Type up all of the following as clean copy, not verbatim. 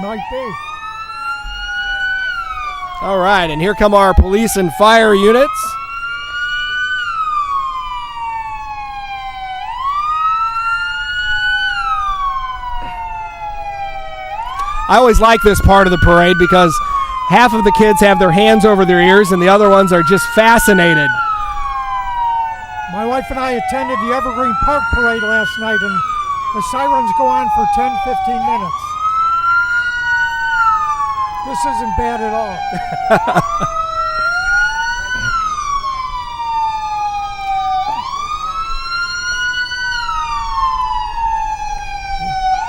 might be. All right, and here come our police and fire units. I always like this part of the parade because half of the kids have their hands over their ears and the other ones are just fascinated. My wife and I attended the Evergreen Park Parade last night, and the sirens go on for 10-15 minutes. This isn't bad at all.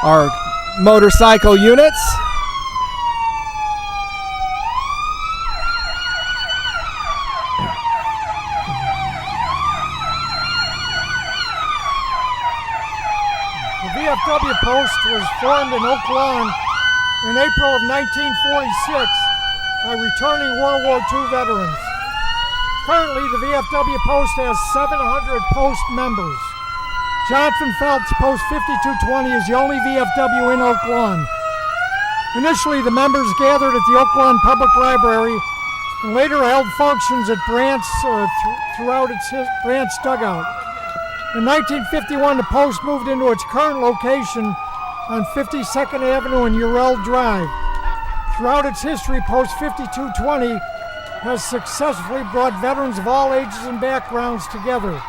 Our motorcycle units. The VFW post was formed in Oak Lawn in April of 1946 by returning World War II veterans. Currently, the VFW post has 700 post members. Jonathan Phelps Post 5220 is the only VFW in Oak Lawn. Initially, the members gathered at the Oak Lawn Public Library and later held functions at Brandt's throughout its Brandt's dugout. In 1951, the post moved into its current location on 52nd Avenue and Urell Drive. Throughout its history, Post 5220 has successfully brought veterans of all ages and backgrounds together.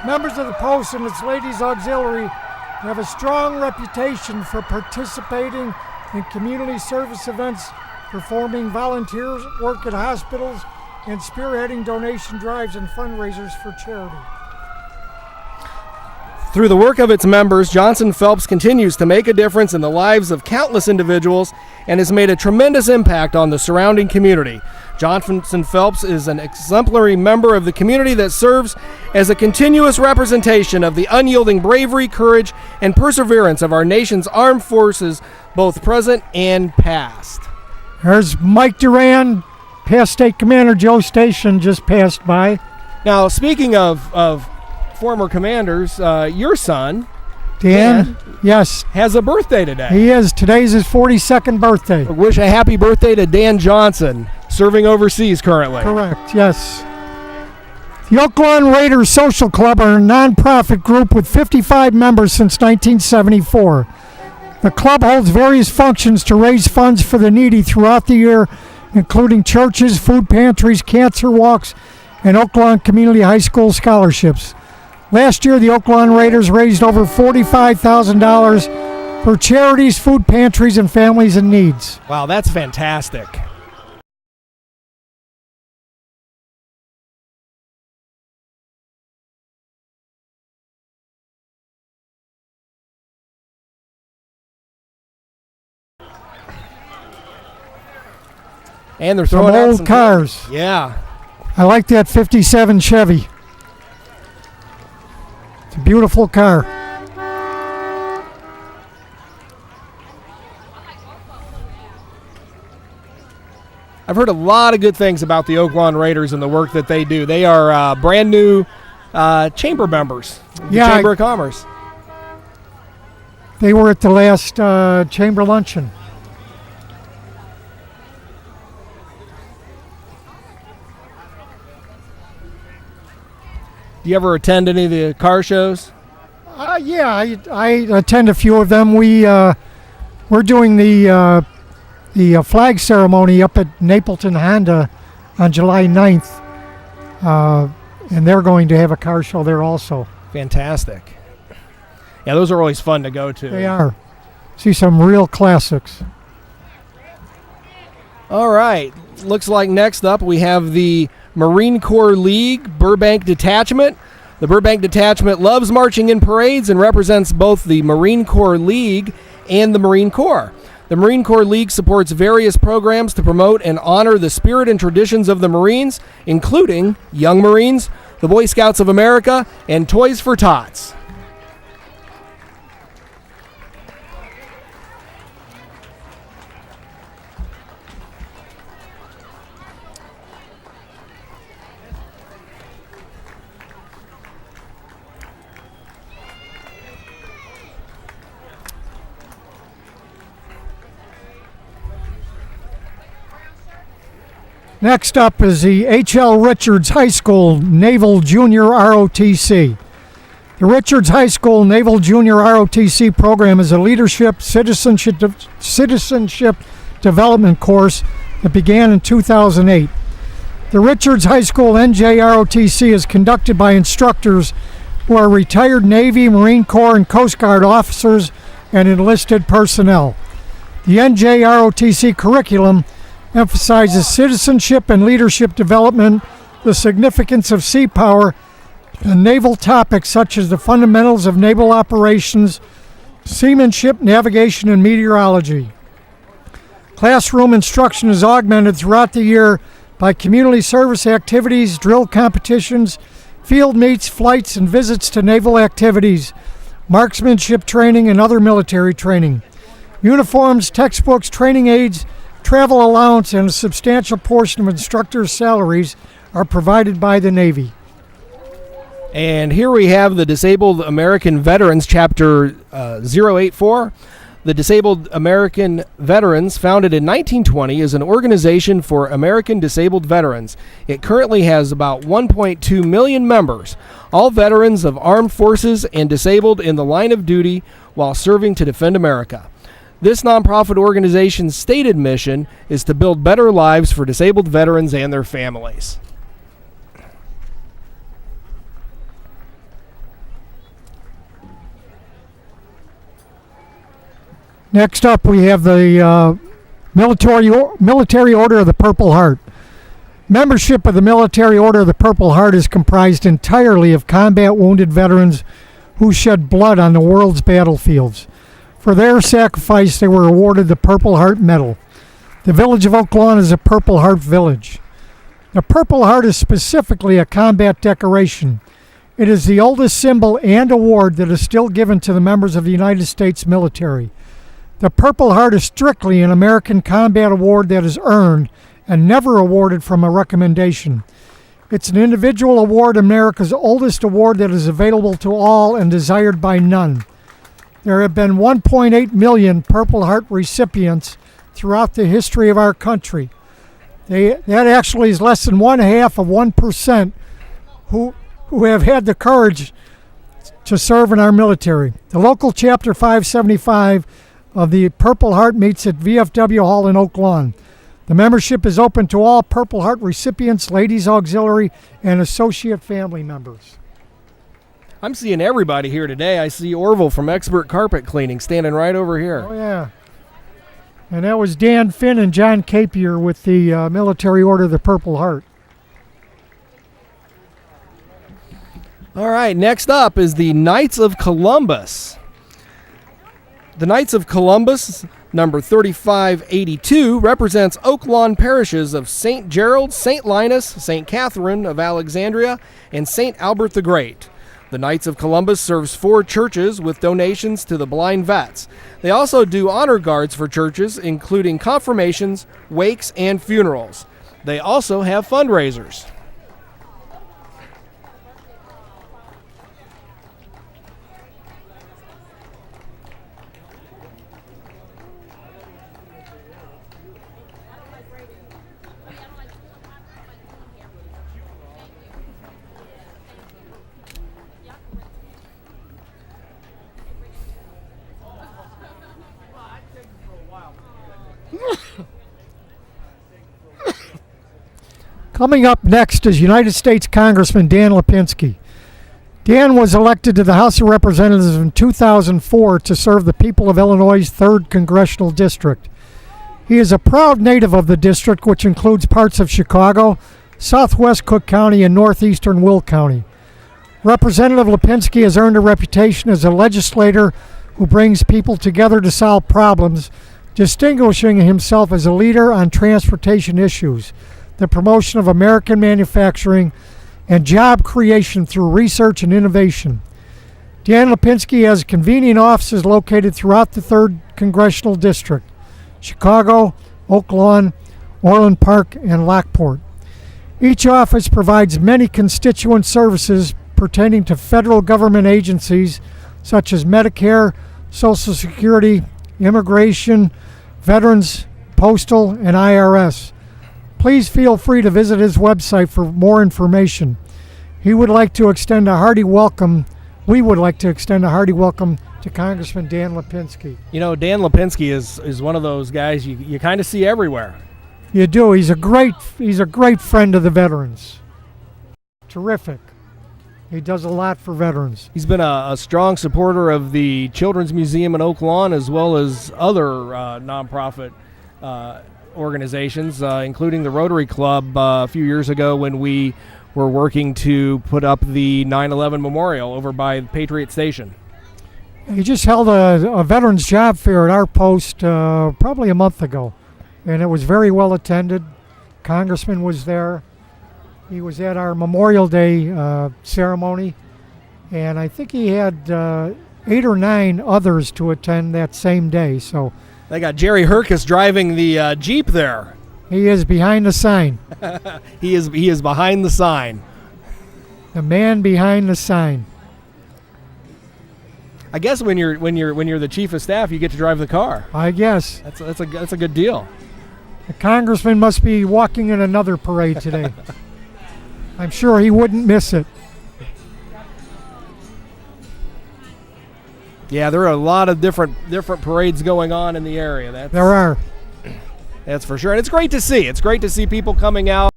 Members of the post and its ladies auxiliary have a strong reputation for participating in community service events, performing volunteer work at hospitals, and spearheading donation drives and fundraisers for charity. Through the work of its members, Johnson Phelps continues to make a difference in the lives of countless individuals and has made a tremendous impact on the surrounding community. Johnson Phelps is an exemplary member of the community that serves as a continuous representation of the unyielding bravery, courage, and perseverance of our nation's armed forces, both present and past. There's Mike Duran, past State Commander Joe Station just passed by. Now, speaking of former commanders, your son, Dan, yes, has a birthday today. He is. Today's his 42nd birthday. Wish a happy birthday to Dan Johnson, serving overseas currently. Correct, yes. The Oak Lawn Raiders Social Club are a nonprofit group with 55 members since 1974. The club holds various functions to raise funds for the needy throughout the year, including churches, food pantries, cancer walks, and Oak Lawn Community High School scholarships. Last year, the Oak Lawn Raiders raised over $45,000 for charities, food pantries, and families in needs. Wow, that's fantastic. And they're throwing out old some cars. Yeah. I like that 57 Chevy. It's a beautiful car. I've heard a lot of good things about the Oak Lawn Raiders and the work that they do. They are brand new chamber members, the Chamber of Commerce. They were at the last chamber luncheon. Do you ever attend any of the car shows? Yeah, I attend a few of them. We're doing the flag ceremony up at Napleton Honda on July 9th, and they're going to have a car show there also. Fantastic. Yeah, those are always fun to go to. They are. See some real classics. All right. Looks like next up we have the Marine Corps League Burbank Detachment. The Burbank Detachment loves marching in parades and represents both the Marine Corps League and the Marine Corps. The Marine Corps League supports various programs to promote and honor the spirit and traditions of the Marines, including Young Marines, the Boy Scouts of America, and Toys for Tots. Next up is the H.L. Richards High School Naval Junior ROTC. The Richards High School Naval Junior ROTC program is a leadership citizenship development course that began in 2008. The Richards High School NJROTC is conducted by instructors who are retired Navy, Marine Corps, and Coast Guard officers and enlisted personnel. The NJROTC curriculum emphasizes citizenship and leadership development, the significance of sea power, and naval topics such as the fundamentals of naval operations, seamanship, navigation, and meteorology. Classroom instruction is augmented throughout the year by community service activities, drill competitions, field meets, flights, and visits to naval activities, marksmanship training, and other military training. Uniforms, textbooks, training aids, travel allowance, and a substantial portion of instructors' salaries are provided by the Navy. And here we have the Disabled American Veterans, Chapter 084. The Disabled American Veterans, founded in 1920, is an organization for American disabled veterans. It currently has about 1.2 million members, all veterans of armed forces and disabled in the line of duty while serving to defend America. This nonprofit organization's stated mission is to build better lives for disabled veterans and their families. Next up, we have the Military Order of the Purple Heart. Membership of the Military Order of the Purple Heart is comprised entirely of combat wounded veterans who shed blood on the world's battlefields. For their sacrifice, they were awarded the Purple Heart Medal. The village of Oak Lawn is a Purple Heart village. The Purple Heart is specifically a combat decoration. It is the oldest symbol and award that is still given to the members of the United States military. The Purple Heart is strictly an American combat award that is earned and never awarded from a recommendation. It's an individual award, America's oldest award that is available to all and desired by none. There have been 1.8 million Purple Heart recipients throughout the history of our country. That actually is less than 0.5% who have had the courage to serve in our military. The local Chapter 575 of the Purple Heart meets at VFW Hall in Oak Lawn. The membership is open to all Purple Heart recipients, ladies auxiliary, and associate family members. I'm seeing everybody here today. I see Orville from Expert Carpet Cleaning standing right over here. Oh, yeah. And that was Dan Finn and John Capier with the Military Order of the Purple Heart. All right, next up is the Knights of Columbus. The Knights of Columbus, number 3582, represents Oak Lawn parishes of St. Gerald, St. Linus, St. Catherine of Alexandria, and St. Albert the Great. The Knights of Columbus serves 4 churches with donations to the blind vets. They also do honor guards for churches, including confirmations, wakes, and funerals. They also have fundraisers. Coming up next is United States Congressman Dan Lipinski. Dan was elected to the House of Representatives in 2004 to serve the people of Illinois' 3rd Congressional District. He is a proud native of the district, which includes parts of Chicago, southwest Cook County, and northeastern Will County. Representative Lipinski has earned a reputation as a legislator who brings people together to solve problems, distinguishing himself as a leader on transportation issues, the promotion of American manufacturing, and job creation through research and innovation. Dan Lipinski has convening offices located throughout the 3rd Congressional District: Chicago, Oak Lawn, Orland Park, and Lockport. Each office provides many constituent services pertaining to federal government agencies such as Medicare, Social Security, Immigration, Veterans, Postal, and IRS. please feel free to visit his website for more information. He would like to extend a hearty welcome. We would like to extend a hearty welcome to Congressman Dan Lipinski. You know, Dan Lipinski is one of those guys you kind of see everywhere. You do. He's a great friend of the veterans. Terrific. He does a lot for veterans. He's been a strong supporter of the Children's Museum in Oak Lawn, as well as other nonprofit organizations, including the Rotary Club a few years ago when we were working to put up the 9/11 memorial over by Patriot Station. He just held a veterans job fair at our post probably a month ago, and it was very well attended. Congressman was there. He was at our Memorial Day ceremony, and I think he had 8 or 9 others to attend that same day. So They got Jerry Herkus driving the Jeep there. he is behind the sign, He is behind the sign. the man behind the sign. I guess when you're the chief of staff, you get to drive the car. I guess That's a good deal. the congressman must be walking in another parade today. I'm sure he wouldn't miss it. Yeah, there are a lot of different parades going on in the area. There are. That's for sure. And it's great to see. It's great to see people coming out.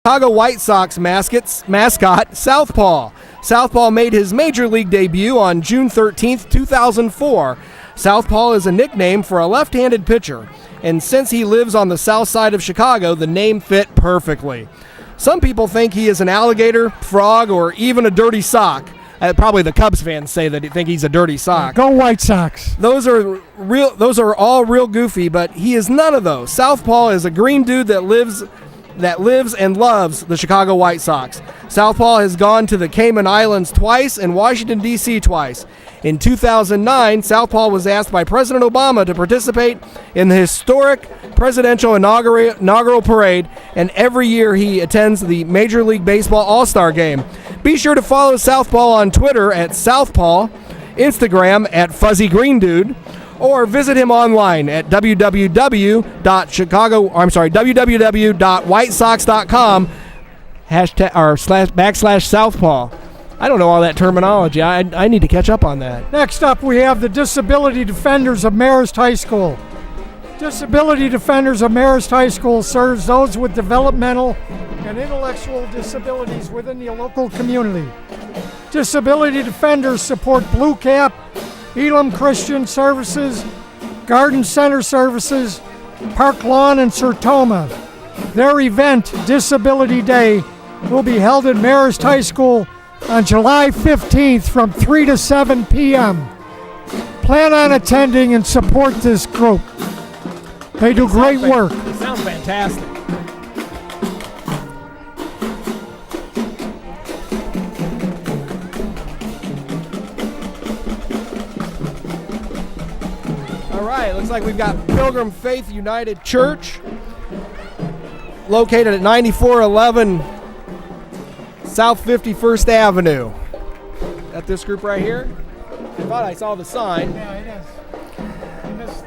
Chicago White Sox mascot, Southpaw. Southpaw made his major league debut on June 13th, 2004. Southpaw is a nickname for a left-handed pitcher, and since he lives on the south side of Chicago, the name fit perfectly. Some people think he is an alligator, frog, or even a dirty sock. Probably the Cubs fans say that they think he's a dirty sock. Go White Sox. Those are all real goofy, but he is none of those. Southpaw is a green dude that lives and loves the Chicago White Sox. Southpaw has gone to the Cayman Islands twice and Washington, D.C. twice. In 2009, Southpaw was asked by President Obama to participate in the historic presidential inaugural parade, and every year he attends the Major League Baseball All-Star Game. Be sure to follow Southpaw on Twitter at Southpaw, Instagram at FuzzyGreenDude, or visit him online at www.whitesox.com /Southpaw. I don't know all that terminology. I need to catch up on that. Next up, we have the Disability Defenders of Marist High School. Disability Defenders of Marist High School serves those with developmental and intellectual disabilities within the local community. Disability Defenders support Blue Cap, Elam Christian Services, Garden Center Services, Park Lawn, and Sertoma. Their event, Disability Day, will be held at Marist High School on July 15th from 3 to 7 p.m. Plan on attending and support this group. They do great work. It sounds fantastic. All right, looks like we've got Pilgrim Faith United Church located at 9411 South 51st Avenue. At this group right here? I thought I saw the sign. Yeah, it is.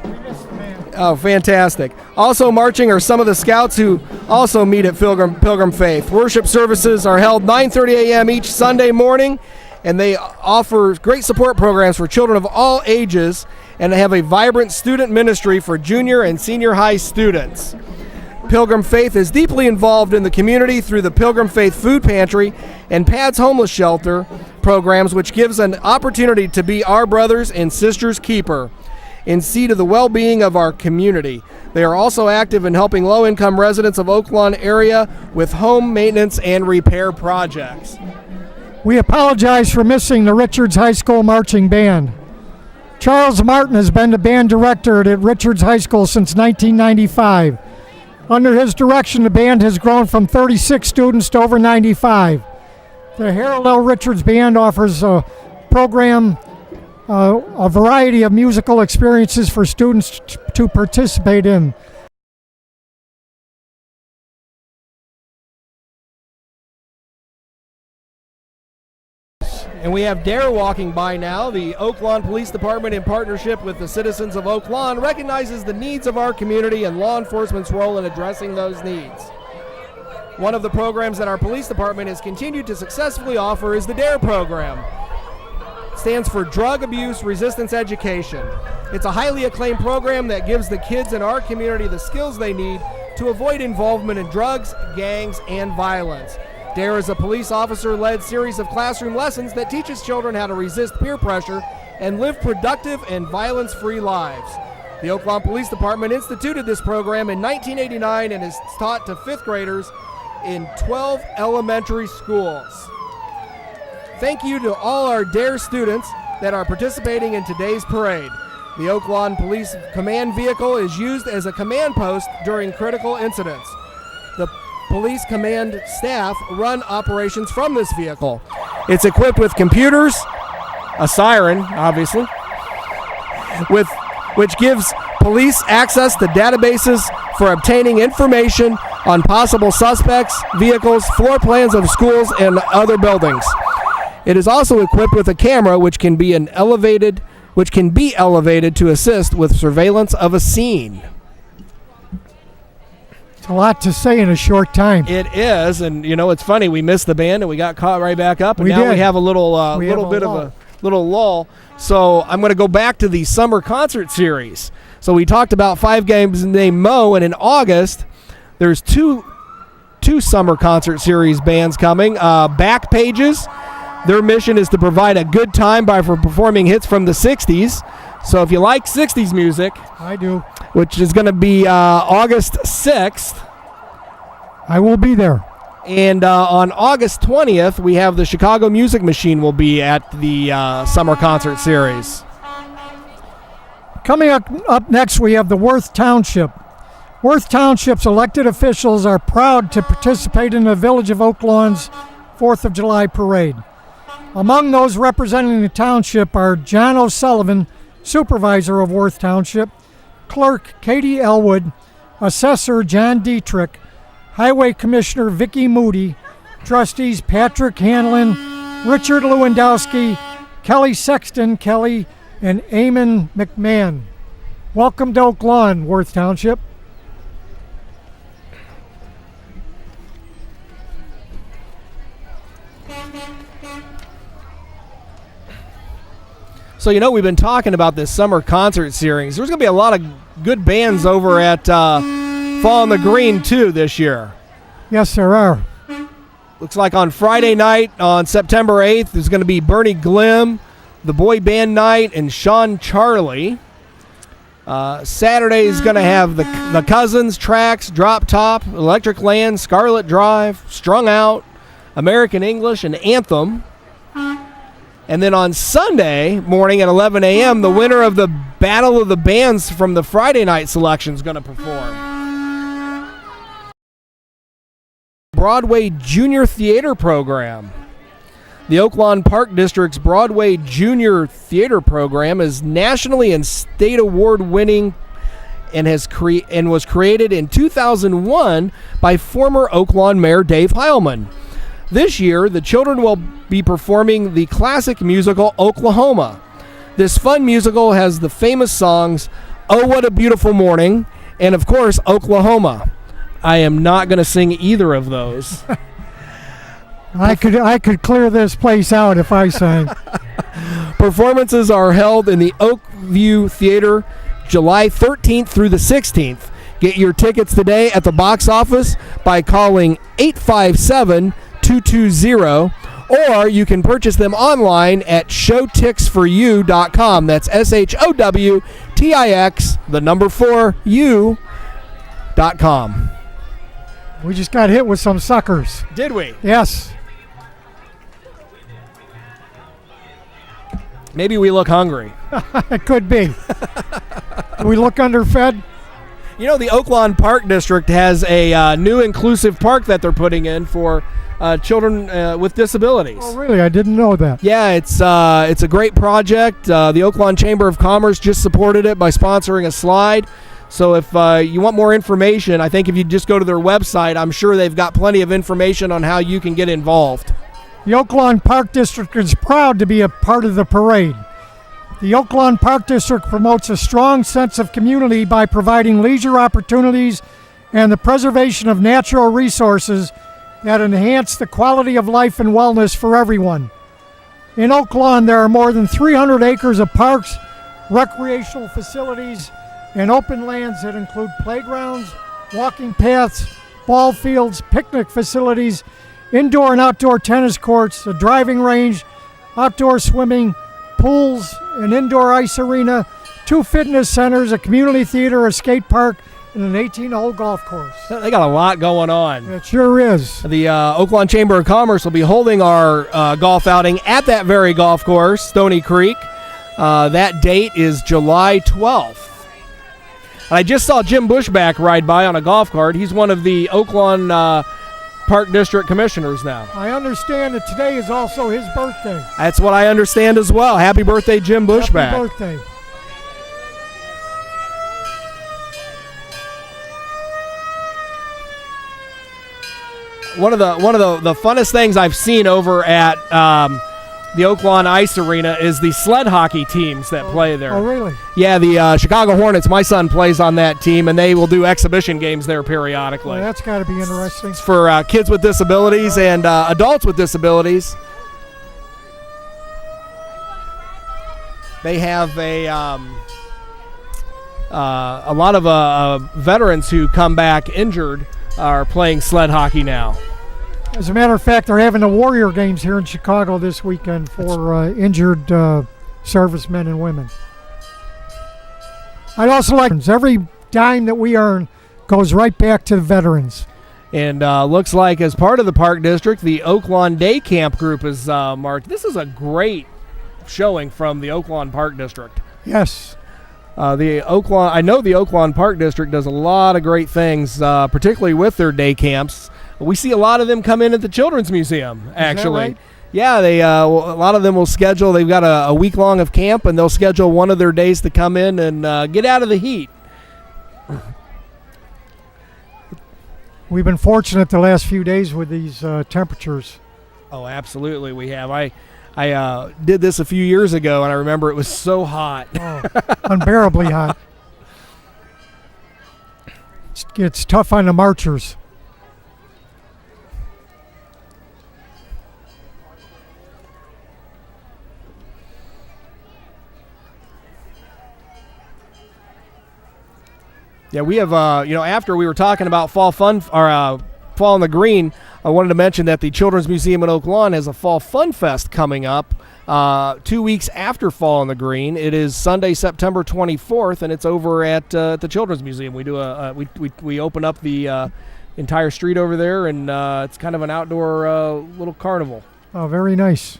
We missed the man. Oh, fantastic. Also marching are some of the scouts who also meet at Pilgrim Faith. Worship services are held 9:30 a.m. each Sunday morning, and they offer great support programs for children of all ages, and they have a vibrant student ministry for junior and senior high students. Pilgrim Faith is deeply involved in the community through the Pilgrim Faith Food Pantry and PADS Homeless Shelter programs, which gives an opportunity to be our brothers and sisters' keeper and see to the well-being of our community. They are also active in helping low-income residents of Oak Lawn area with home maintenance and repair projects. We apologize for missing the Richards High School Marching Band. Charles Martin has been the band director at Richards High School since 1995. Under his direction, the band has grown from 36 students to over 95. The Harold L. Richards Band offers a program, a variety of musical experiences for students to participate in. And we have Dare walking by now. The Oak Lawn Police Department, in partnership with the citizens of Oak Lawn, recognizes the needs of our community and law enforcement's role in addressing those needs. One of the programs that our police department has continued to successfully offer is the DARE program. It stands for Drug Abuse Resistance Education. It's a highly acclaimed program that gives the kids in our community the skills they need to avoid involvement in drugs, gangs, and violence. DARE is a police officer-led series of classroom lessons that teaches children how to resist peer pressure and live productive and violence-free lives. The Oak Lawn Police Department instituted this program in 1989 and is taught to fifth graders in 12 elementary schools. Thank you to all our DARE students that are participating in today's parade. The Oak Lawn Police Command Vehicle is used as a command post during critical incidents. The Police Command staff run operations from this vehicle. It's equipped with computers, a siren, obviously, which gives police access to databases for obtaining information on possible suspects, vehicles, floor plans of schools, and other buildings. It is also equipped with a camera which can be elevated to assist with surveillance of a scene. It's a lot to say in a short time. It is, and it's funny. We missed the band and we got caught right back up, and We now did. we have a little bit of a little lull. So I'm going to go back to the summer concert series. So we talked about 5 games named Mo, and in August there's two summer concert series bands coming. Back Pages. Their mission is to provide a good time by performing hits from the 60s. So if you like 60s music, I do. which is going to be August 6th, I will be there. and on August 20th, we have the Chicago Music Machine will be at the summer concert series. Coming up next, we have the Worth Township. Worth Township's elected officials are proud to participate in the Village of Oak Lawn's 4th of July parade. Among those representing the township are John O'Sullivan, supervisor of Worth Township, clerk Katie Elwood, assessor John Dietrich, highway commissioner Vicki Moody, trustees Patrick Hanlon, Richard Lewandowski, Kelly Sexton Kelly, and Eamon McMahon. Welcome to Oak Lawn, Worth Township. So, we've been talking about this summer concert series. There's going to be a lot of good bands over at Fall on the Green, too, this year. Yes, there are. Looks like on Friday night, on September 8th, there's going to be Bernie Glim, the Boy Band Night, and Sean Charlie. Saturday is going to have the Cousins, Tracks, Drop Top, Electric Land, Scarlet Drive, Strung Out, American English, and Anthem. And then on Sunday morning at 11 a.m., the winner of the Battle of the Bands from the Friday night selection is going to perform. Broadway Junior Theater Program. The Oak Lawn Park District's Broadway Junior Theater Program is nationally and state award winning and was created in 2001 by former Oak Lawn Mayor Dave Heilman. This year, the children will be performing the classic musical Oklahoma. This fun musical has the famous songs Oh What a Beautiful Morning and, of course, Oklahoma. I am not going to sing either of those. I could clear this place out if I sang. Performances are held in the Oakview Theater July 13th through the 16th. Get your tickets today at the box office by calling 857-220, or you can purchase them online at showtixforyou.com. That's SHOWTIX, the number 4U.com. We just got hit with some suckers. Did we? Yes. Maybe we look hungry. It could be. Do we look underfed? The Oak Lawn Park District has a new inclusive park that they're putting in for children with disabilities. Oh, really? I didn't know that. Yeah, it's a great project. The Oak Lawn Chamber of Commerce just supported it by sponsoring a slide. So if you want more information, I think if you just go to their website, I'm sure they've got plenty of information on how you can get involved. The Oak Lawn Park District is proud to be a part of the parade. The Oak Lawn Park District promotes a strong sense of community by providing leisure opportunities and the preservation of natural resources that enhance the quality of life and wellness for everyone. In Oak Lawn, there are more than 300 acres of parks, recreational facilities, and open lands that include playgrounds, walking paths, ball fields, picnic facilities, indoor and outdoor tennis courts, a driving range, outdoor swimming, pools, an indoor ice arena, 2 fitness centers, a community theater, a skate park, and an 18-hole golf course. They got a lot going on. It sure is. The Oak Lawn Chamber of Commerce will be holding our golf outing at that very golf course, Stony Creek. That date is July 12th. And I just saw Jim Bushback ride by on a golf cart. He's one of the Oak Lawn Park District commissioners now. I understand that today is also his birthday. That's what I understand as well. Happy birthday, Jim Bushback. Happy birthday. One of the funnest things I've seen over at the Oak Lawn Ice Arena is the sled hockey teams that play there. Oh, really? Yeah, the Chicago Hornets, my son plays on that team, and they will do exhibition games there periodically. Well, that's got to be interesting. It's for kids with disabilities and adults with disabilities. They have a lot of veterans who come back injured are playing sled hockey now. As a matter of fact, they're having the Warrior Games here in Chicago this weekend for injured servicemen and women. I'd also like every dime that we earn goes right back to the veterans. And looks like as part of the Park District, the Oak Lawn Day Camp group is marked. This is a great showing from the Oak Lawn Park District. Yes. I know the Oak Lawn Park District does a lot of great things, particularly with their day camps. We see a lot of them come in at the Children's Museum, actually. Is that right? Yeah, a lot of them will schedule. They've got a week long of camp, and they'll schedule one of their days to come in and get out of the heat. We've been fortunate the last few days with these temperatures. Oh, absolutely, we have. I did this a few years ago, and I remember it was so hot. Oh, unbearably hot. It's tough on the marchers. Yeah, we have, after we were talking about Fall Fun, or Fall on the Green, I wanted to mention that the Children's Museum in Oak Lawn has a Fall Fun Fest coming up 2 weeks after Fall on the Green. It is Sunday, September 24th, and it's over at the Children's Museum. We do we open up the entire street over there, and it's kind of an outdoor little carnival. Oh, very nice.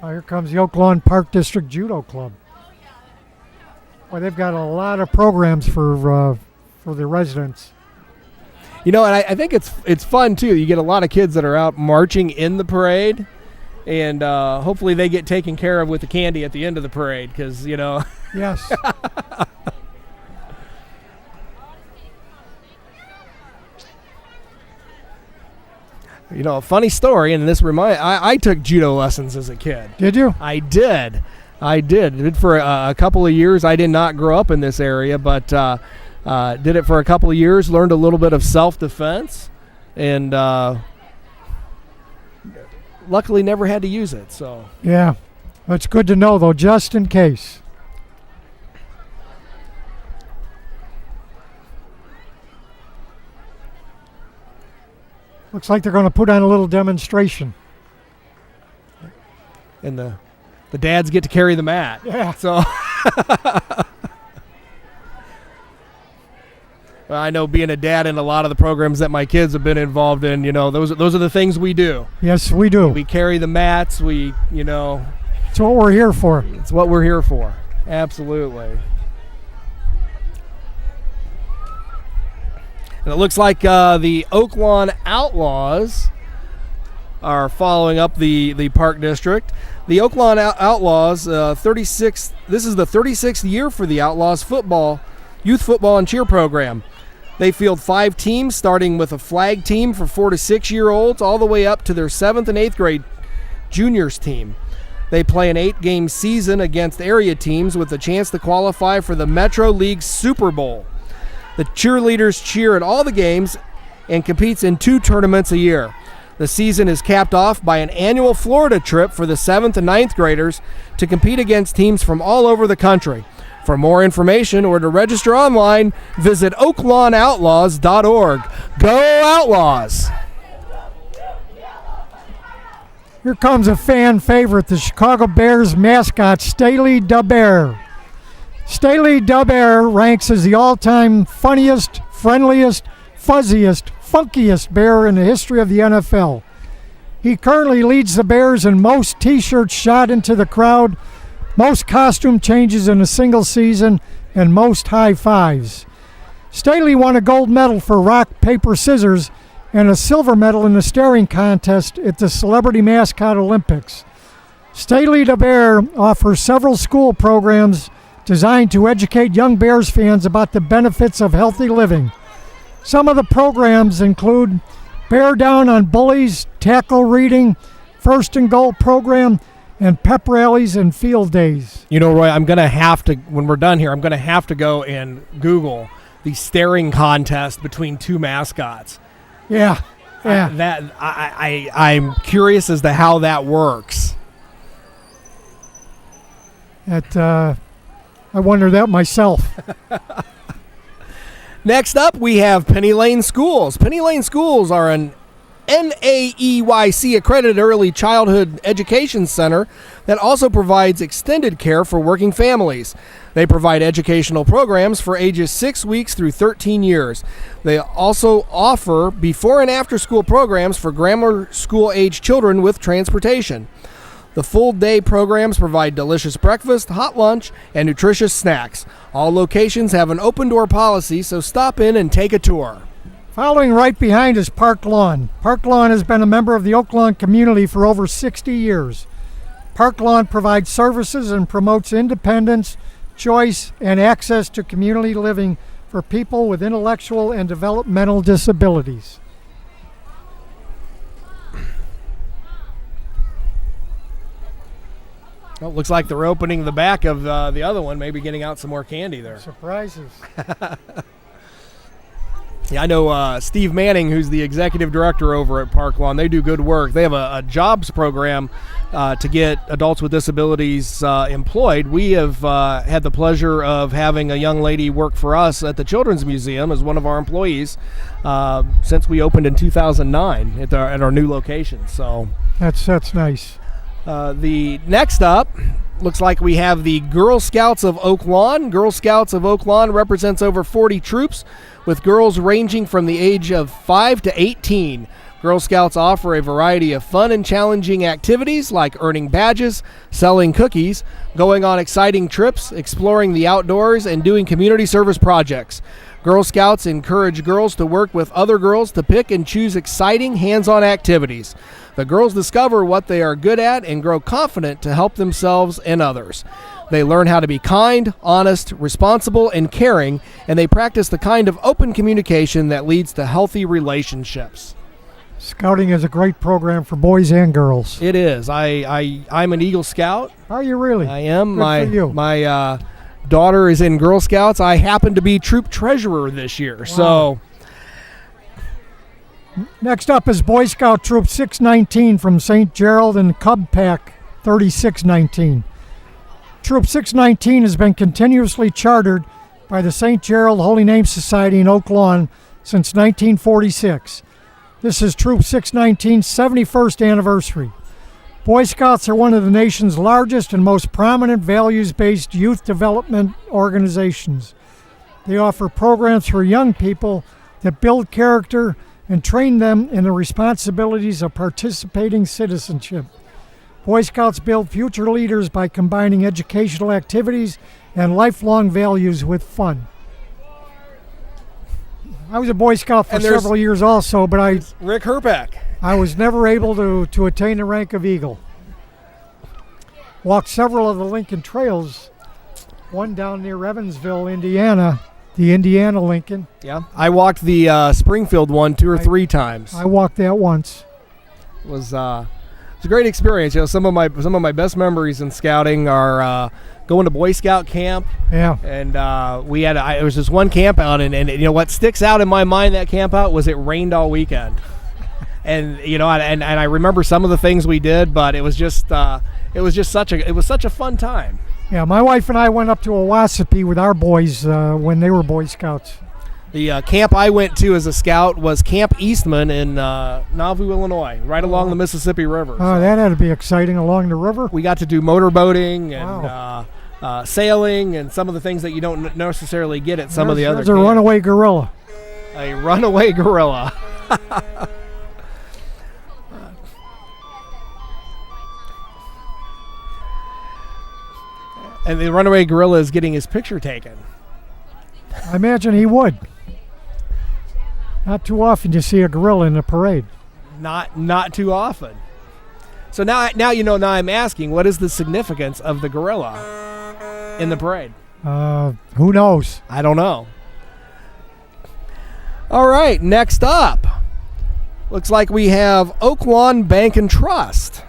Oh, here comes the Oak Lawn Park District Judo Club. Boy, they've got a lot of programs for the residents. You know, and I think it's fun too. You get a lot of kids that are out marching in the parade, and hopefully they get taken care of with the candy at the end of the parade, because Yes. A funny story, and this I took judo lessons as a kid. Did you? I did it for a couple of years. I did not grow up in this area, but did it for a couple of years, learned a little bit of self-defense, and luckily never had to use it. So Yeah. That's good to know, though, just in case. Looks like they're going to put on a little demonstration. and the dads get to carry the mat. Yeah. So well, I know, being a dad in a lot of the programs that my kids have been involved in, those are the things we do. Yes, we do. We carry the mats. It's what we're here for. It's what we're here for. Absolutely. And it looks like the Oak Lawn Outlaws are following up the Park District. The Oak Lawn Outlaws, 36. This is the 36th year for the Outlaws youth football and cheer program. They field 5 teams, starting with a flag team for 4 to 6-year-olds, all the way up to their 7th and 8th grade juniors team. They play an 8-game season against area teams with a chance to qualify for the Metro League Super Bowl. The cheerleaders cheer at all the games and competes in 2 tournaments a year. The season is capped off by an annual Florida trip for the 7th and 9th graders to compete against teams from all over the country. For more information or to register online, visit oaklawnoutlaws.org. Go Outlaws! Here comes a fan favorite, the Chicago Bears mascot, Staley DeBear. Staley DeBear ranks as the all-time funniest, friendliest, fuzziest, funkiest Bear in the history of the NFL. He currently leads the Bears in most T-shirts shot into the crowd, most costume changes in a single season, and most high fives. Staley won a gold medal for rock, paper, scissors and a silver medal in the staring contest at the Celebrity Mascot Olympics. Staley DeBear offers several school programs designed to educate young Bears fans about the benefits of healthy living. Some of the programs include Bear Down on Bullies, Tackle Reading, First and Goal program, and pep rallies and field days. You know, Roy, I'm going to have to, when we're done here, I'm going to have to go and Google the staring contest between 2 mascots. Yeah. I'm curious as to how that works. I wonder that myself. Next up, we have Penny Lane Schools. Penny Lane Schools are an NAEYC accredited early childhood education center that also provides extended care for working families. They provide educational programs for ages 6 weeks through 13 years. They also offer before and after school programs for grammar school age children with transportation. The full day programs provide delicious breakfast, hot lunch, and nutritious snacks. All locations have an open door policy, so stop in and take a tour. Following right behind is Park Lawn. Park Lawn has been a member of the Oak Lawn community for over 60 years. Park Lawn provides services and promotes independence, choice, and access to community living for people with intellectual and developmental disabilities. Well, it looks like they're opening the back of the other one, maybe getting out some more candy there. Surprises. Yeah, I know Steve Manning, who's the executive director over at Park Lawn. They do good work. They have a jobs program to get adults with disabilities employed. We have had the pleasure of having a young lady work for us at the Children's Museum as one of our employees since we opened in 2009 at our new location. So That's nice. The next up, looks like we have the Girl Scouts of Oak Lawn. Girl Scouts of Oak Lawn represents over 40 troops, with girls ranging from the age of 5 to 18. Girl Scouts offer a variety of fun and challenging activities like earning badges, selling cookies, going on exciting trips, exploring the outdoors, and doing community service projects. Girl Scouts encourage girls to work with other girls to pick and choose exciting hands-on activities. The girls discover what they are good at and grow confident to help themselves and others. They learn how to be kind, honest, responsible, and caring, and they practice the kind of open communication that leads to healthy relationships. Scouting is a great program for boys and girls. It is. I'm an Eagle Scout. Are you really? I am. Good for you. My daughter is in Girl Scouts. I happen to be troop treasurer this year. Wow. So next up is Boy Scout Troop 619 from St. Gerald and Cub Pack 3619. Troop 619 has been continuously chartered by the St. Gerald Holy Name Society in Oak Lawn since 1946. This is Troop 619's 71st anniversary. Boy Scouts are one of the nation's largest and most prominent values-based youth development organizations. They offer programs for young people that build character and train them in the responsibilities of participating citizenship. Boy Scouts build future leaders by combining educational activities and lifelong values with fun. I was a Boy Scout for several years also, but Rick Herbeck. I was never able to attain the rank of Eagle. Walked several of the Lincoln Trails, one down near Evansville, Indiana, The Indiana Lincoln. Yeah, I walked the Springfield one 2 or 3 times. I walked that once. It was a great experience. You know, some of my best memories in scouting are going to Boy Scout camp. Yeah. And it was just one camp out, and you know what sticks out in my mind that camp out was it rained all weekend. And you know, and I remember some of the things we did, but it was such a fun time. Yeah, my wife and I went up to Owassipee with our boys when they were Boy Scouts. The camp I went to as a scout was Camp Eastman in Nauvoo, Illinois, right along the Mississippi River. Oh, that had to be exciting along the river. We got to do motorboating and Wow. sailing and some of the things that you don't necessarily get at some of the other There's a camps. runaway gorilla. A runaway gorilla. And the runaway gorilla is getting his picture taken. I imagine he would. Not too often you see a gorilla in a parade. Not too often. So now I'm asking, what is the significance of the gorilla in the parade? Who knows? I don't know. All right, next up. Looks like we have Oaklawn Bank and Trust.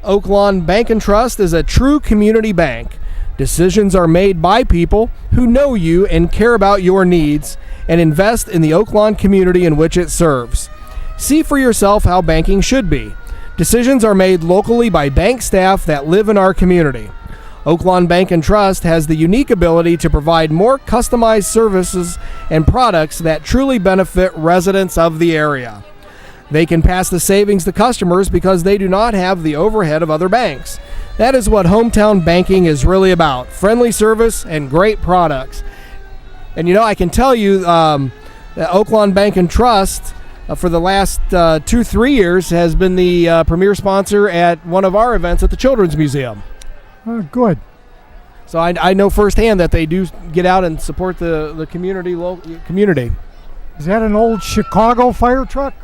Oaklawn Bank and Trust is a true community bank. Decisions are made by people who know you and care about your needs and invest in the Oaklawn community in which it serves. See for yourself how banking should be. Decisions are made locally by bank staff that live in our community. Oaklawn Bank and Trust has the unique ability to provide more customized services and products that truly benefit residents of the area. They can pass the savings to customers because they do not have the overhead of other banks. That is what hometown banking is really about: friendly service and great products. And you know, I can tell you that Oaklawn Bank and Trust for the last 2-3 years has been the premier sponsor at one of our events at the Children's Museum. Good. So I know firsthand that they do get out and support the community. Is that an old Chicago fire truck?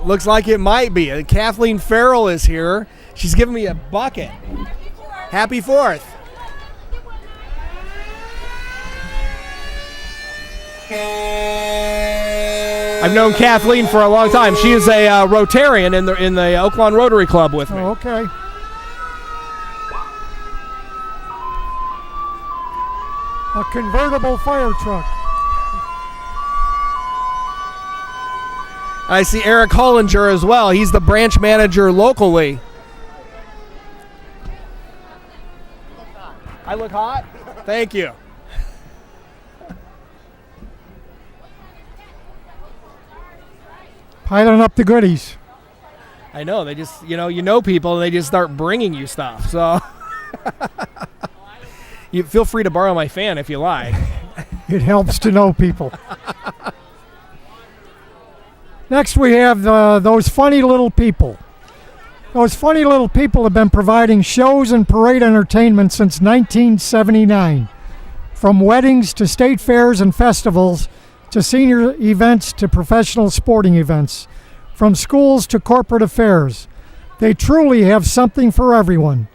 Looks like it might be. And Kathleen Farrell is here. She's giving me a bucket. Happy 4th. I've known Kathleen for a long time. She is a Rotarian in the Oaklawn Rotary Club with me. Oh, okay. A convertible fire truck. I see Eric Hollinger as well. He's the branch manager locally. I look hot? Thank you. Piling up the goodies. I know, they just, you know people, and they just start bringing you stuff. So you feel free to borrow my fan if you like. It helps to know people. Next we have those funny little people. Those funny little people have been providing shows and parade entertainment since 1979. From weddings to state fairs and festivals, to senior events to professional sporting events, from schools to corporate affairs. They truly have something for everyone.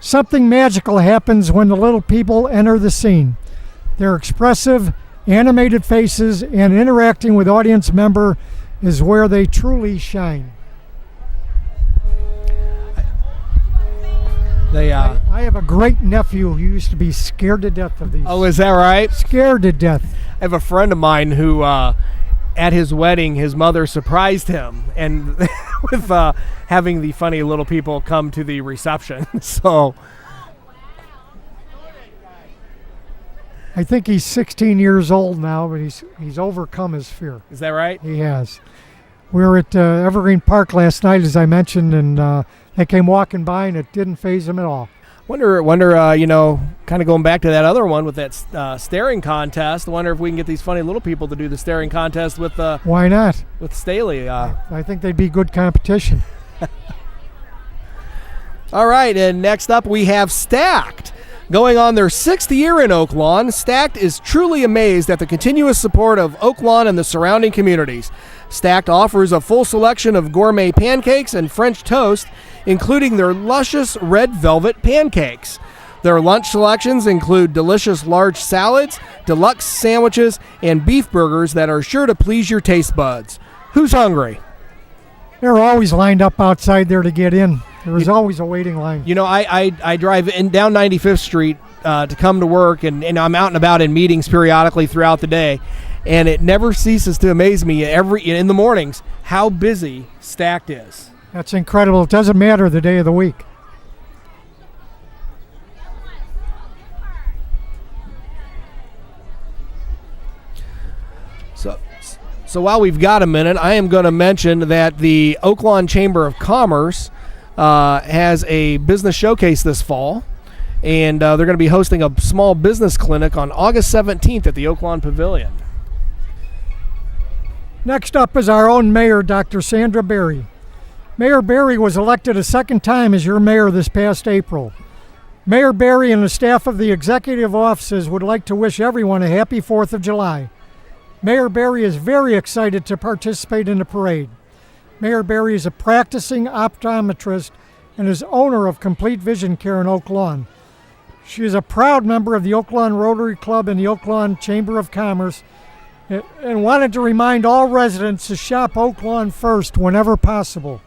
Something magical happens when the little people enter the scene. Their expressive, animated faces and interacting with audience member is where they truly shine. I have a great nephew who used to be scared to death of these. Oh, is that right? Scared to death. I have a friend of mine who, at his wedding, his mother surprised him and with having the funny little people come to the reception. So I think he's 16 years old now, but he's overcome his fear. Is that right? He has. We were at Evergreen Park last night, as I mentioned, and they came walking by, and it didn't faze him at all. Wonder, kind of going back to that other one with that staring contest. I wonder if we can get these funny little people to do the staring contest with Why not? with Staley. I think they'd be good competition. All right, and next up we have Stacked. Going on their 6th year in Oaklawn, Stacked is truly amazed at the continuous support of Oaklawn and the surrounding communities. Stacked offers a full selection of gourmet pancakes and French toast, including their luscious red velvet pancakes. Their lunch selections include delicious large salads, deluxe sandwiches, and beef burgers that are sure to please your taste buds. Who's hungry? They're always lined up outside there to get in. There's always a waiting line. You know, I drive down 95th Street to come to work, and I'm out and about in meetings periodically throughout the day, and it never ceases to amaze me in the mornings how busy Stacked is. That's incredible. It doesn't matter the day of the week. So while we've got a minute, I am going to mention that the Oaklawn Chamber of Commerce has a business showcase this fall, and they're going to be hosting a small business clinic on August 17th at the Oaklawn Pavilion. Next up is our own mayor, Dr. Sandra Berry. Mayor Berry was elected a second time as your mayor this past April. Mayor Berry and the staff of the executive offices would like to wish everyone a happy 4th of July. Mayor Berry is very excited to participate in the parade. Mayor Berry is a practicing optometrist and is owner of Complete Vision Care in Oak Lawn. She is a proud member of the Oak Lawn Rotary Club and the Oak Lawn Chamber of Commerce, and wanted to remind all residents to shop Oak Lawn first whenever possible.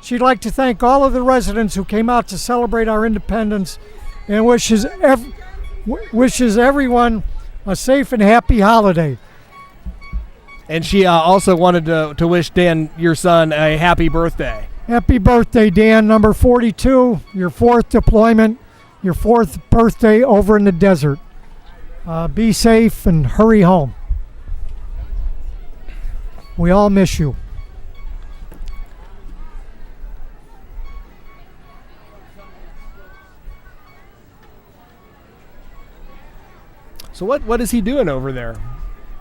She'd like to thank all of the residents who came out to celebrate our independence and wishes everyone a safe and happy holiday. And she also wanted to wish Dan, your son, a happy birthday. Happy birthday, Dan, number 42, your 4th deployment, your 4th birthday over in the desert. Be safe and hurry home. We all miss you. So what is he doing over there?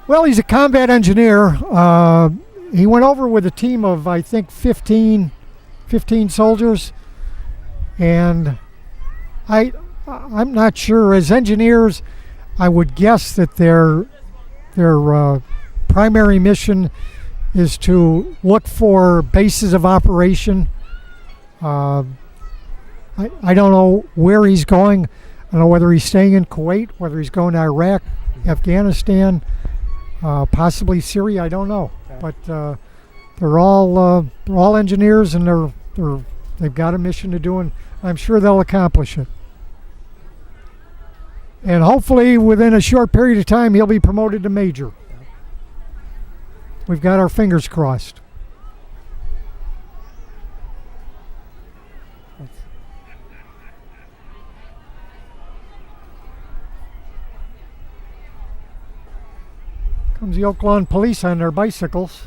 Well, he's a combat engineer. He went over with a team of, I think, 15 soldiers. And I'm not sure. As engineers, I would guess that their primary mission is to look for bases of operation. I don't know where he's going. I don't know whether he's staying in Kuwait, whether he's going to Iraq, Afghanistan, possibly Syria. I don't know, but they're all engineers, and they've got a mission to do, and I'm sure they'll accomplish it. And hopefully, within a short period of time, he'll be promoted to major. We've got our fingers crossed. Comes the Oak Lawn Police on their bicycles.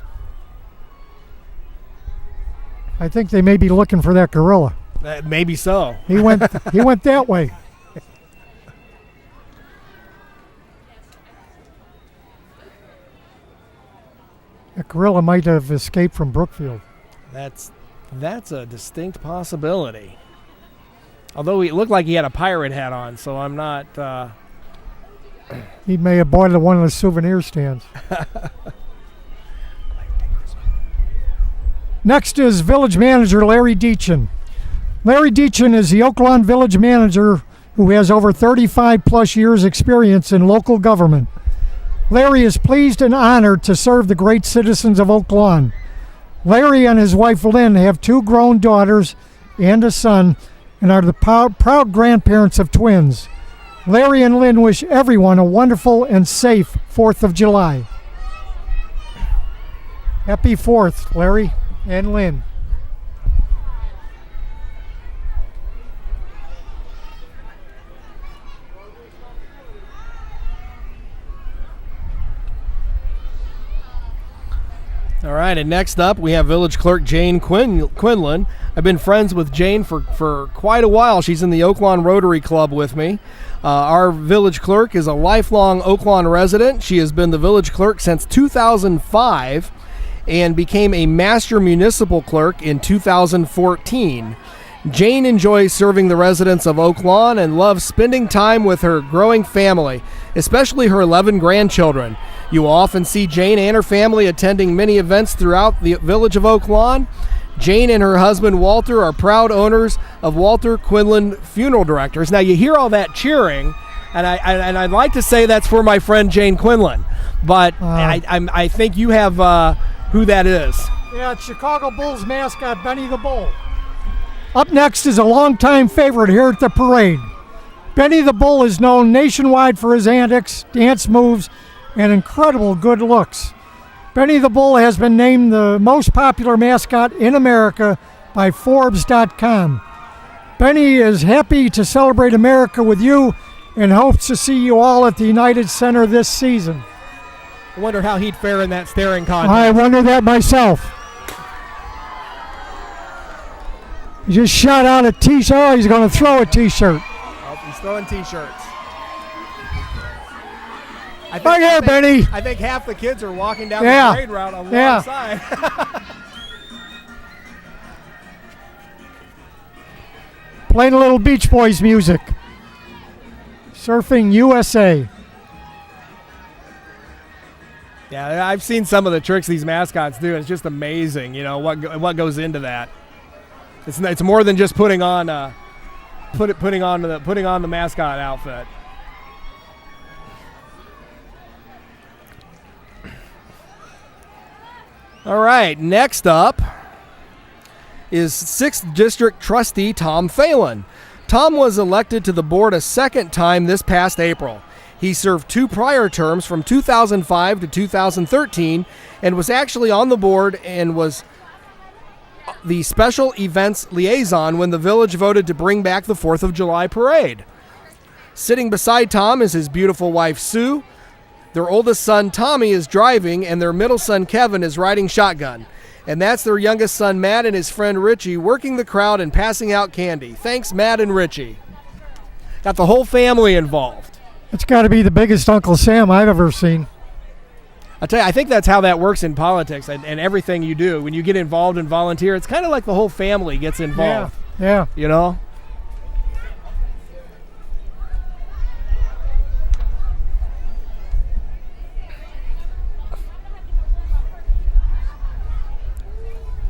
I think they may be looking for that gorilla. Maybe so. He went that way. That gorilla might have escaped from Brookfield. That's a distinct possibility. Although it looked like he had a pirate hat on, so I'm not... He may have bought it at one of the souvenir stands. Next is Village Manager Larry Deachin. Larry Deachin is the Oak Lawn Village Manager who has over 35 plus years experience in local government. Larry is pleased and honored to serve the great citizens of Oak Lawn. Larry and his wife Lynn have 2 grown daughters and a son and are the proud grandparents of twins. Larry and Lynn wish everyone a wonderful and safe 4th of July. Happy 4th, Larry and Lynn. All right, and next up we have Village Clerk Jane Quinlan. I've been friends with Jane for quite a while. She's in the Oak Lawn Rotary Club with me. Our village clerk is a lifelong Oak Lawn resident. She has been the village clerk since 2005 and became a master municipal clerk in 2014. Jane enjoys serving the residents of Oak Lawn and loves spending time with her growing family, especially her 11 grandchildren. You will often see Jane and her family attending many events throughout the village of Oak Lawn. Jane and her husband Walter are proud owners of Walter Quinlan Funeral Directors. Now you hear all that cheering, and I'd like to say that's for my friend Jane Quinlan, but I think you have who that is. Yeah, it's Chicago Bulls mascot Benny the Bull. Up next is a longtime favorite here at the parade. Benny the Bull is known nationwide for his antics, dance moves, and incredible good looks. Benny the Bull has been named the most popular mascot in America by Forbes.com. Benny is happy to celebrate America with you and hopes to see you all at the United Center this season. I wonder how he'd fare in that staring contest. I wonder that myself. He just shot out a t-shirt. Oh, he's going to throw a t-shirt. Oh, he's throwing t-shirts. Right here, Benny. I think half the kids are walking down the parade route alongside. Playing a little Beach Boys music. Surfing USA. Yeah, I've seen some of the tricks these mascots do. It's just amazing, you know, what goes into that. It's more than just putting on putting on the mascot outfit. All right, next up is 6th District Trustee Tom Phelan. Tom was elected to the board a second time this past April. He served 2 prior terms from 2005 to 2013 and was actually on the board and was the special events liaison when the village voted to bring back the 4th of July parade. Sitting beside Tom is his beautiful wife, Sue. Their oldest son, Tommy, is driving, and their middle son, Kevin, is riding shotgun. And that's their youngest son, Matt, and his friend, Richie, working the crowd and passing out candy. Thanks, Matt and Richie. Got the whole family involved. It's got to be the biggest Uncle Sam I've ever seen. I tell you, I think that's how that works in politics and everything you do. When you get involved and volunteer, it's kind of like the whole family gets involved. Yeah. You know?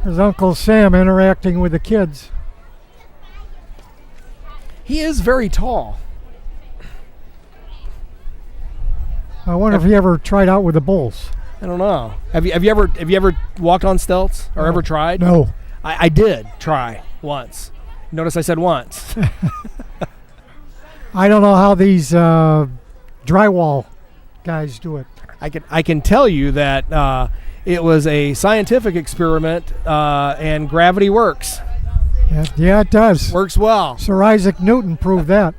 There's Uncle Sam interacting with the kids. He is very tall. I wonder if he ever tried out with the Bulls. I don't know. Have you ever walked on stilts or ever tried? No. I did try once. Notice I said once. I don't know how these drywall guys do it. I can tell you that it was a scientific experiment, and gravity works. Yeah, it does. Works well. Sir Isaac Newton proved that.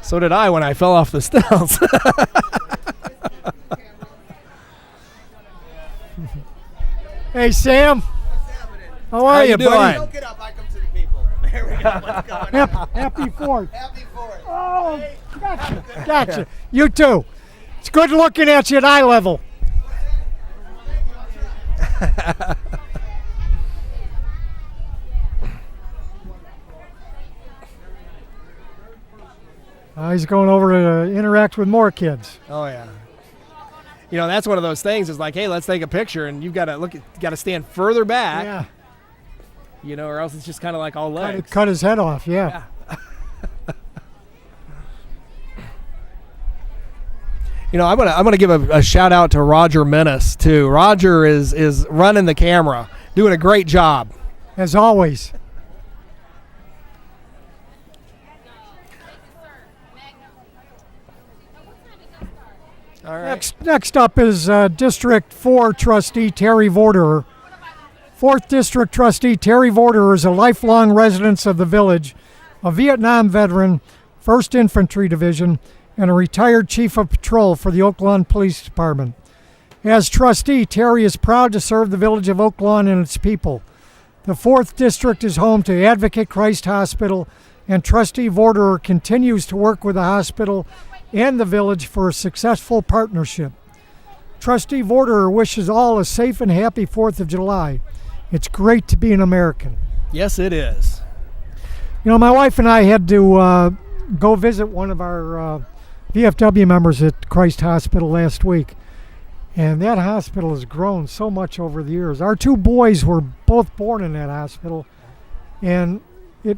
So did I when I fell off the stilts. Hey, Sam. How are you, doing? buddy? Don't get up. I come to the people. There we go. What's going on? Happy 4th. Happy 4th. Oh, gotcha. You too. It's good looking at you at eye level. He's going over to interact with more kids. Oh yeah. You know, that's one of those things. It's like, hey, let's take a picture, and you've got to stand further back. Yeah. You know, or else it's just kind of like all legs. Cut his head off. Yeah. You know, I'm gonna give a shout out to Roger Menace too. Roger is running the camera, doing a great job. As always. All right. Next up is District 4 Trustee Terry Vorderer. 4th District Trustee Terry Vorderer is a lifelong resident of the village, a Vietnam veteran, 1st Infantry Division, and a retired Chief of Patrol for the Oak Lawn Police Department. As trustee, Terry is proud to serve the village of Oak Lawn and its people. The 4th District is home to Advocate Christ Hospital, and Trustee Vorderer continues to work with the hospital and the village for a successful partnership. Trustee Vorderer wishes all a safe and happy 4th of July. It's great to be an American. Yes, it is. You know, my wife and I had to go visit one of our VFW members at Christ Hospital last week. And that hospital has grown so much over the years. Our two boys were both born in that hospital, and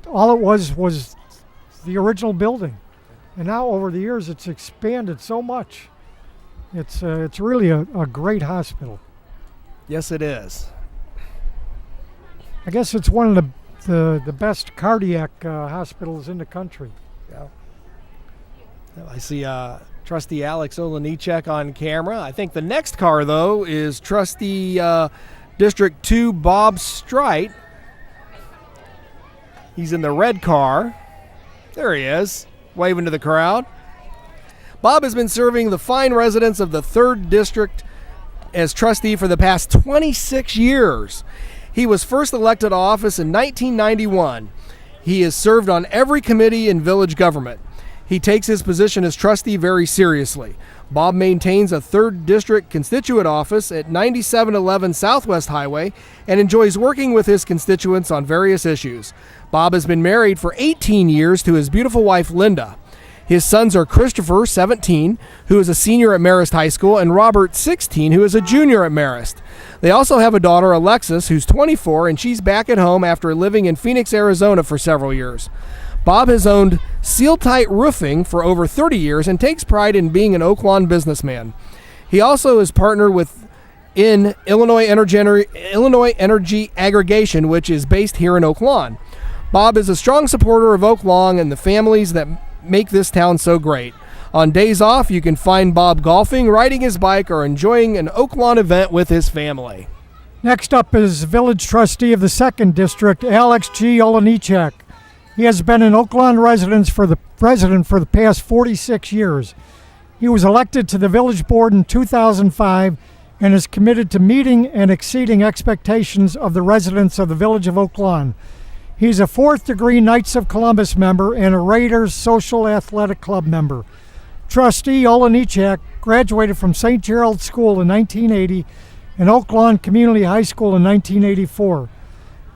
all it was the original building. And now over the years it's expanded so much. It's really a great hospital. Yes, it is. I guess it's one of the best cardiac hospitals in the country. Yeah. I see Trustee Alex Olenichek on camera. I think the next car, though, is Trustee District 2 Bob Strite. He's in the red car. There he is, waving to the crowd. Bob has been serving the fine residents of the 3rd District as trustee for the past 26 years. He was first elected to office in 1991. He has served on every committee in village government. He takes his position as trustee very seriously. Bob maintains a 3rd District constituent office at 9711 Southwest Highway and enjoys working with his constituents on various issues. Bob has been married for 18 years to his beautiful wife, Linda. His sons are Christopher, 17, who is a senior at Marist High School, and Robert, 16, who is a junior at Marist. They also have a daughter, Alexis, who's 24, and she's back at home after living in Phoenix, Arizona for several years. Bob has owned Seal Tight Roofing for over 30 years and takes pride in being an Oak Lawn businessman. He also is partnered in Illinois Energy Aggregation, which is based here in Oak Lawn. Bob is a strong supporter of Oak Lawn and the families that make this town so great. On days off, you can find Bob golfing, riding his bike, or enjoying an Oak Lawn event with his family. Next up is Village Trustee of the 2nd District, Alex G. Olenichek. He has been an Oak Lawn resident for the past 46 years. He was elected to the village board in 2005 and is committed to meeting and exceeding expectations of the residents of the village of Oak Lawn. He's a 4th degree Knights of Columbus member and a Raiders Social Athletic Club member. Trustee Olenichek graduated from St. Gerald School in 1980 and Oak Lawn Community High School in 1984.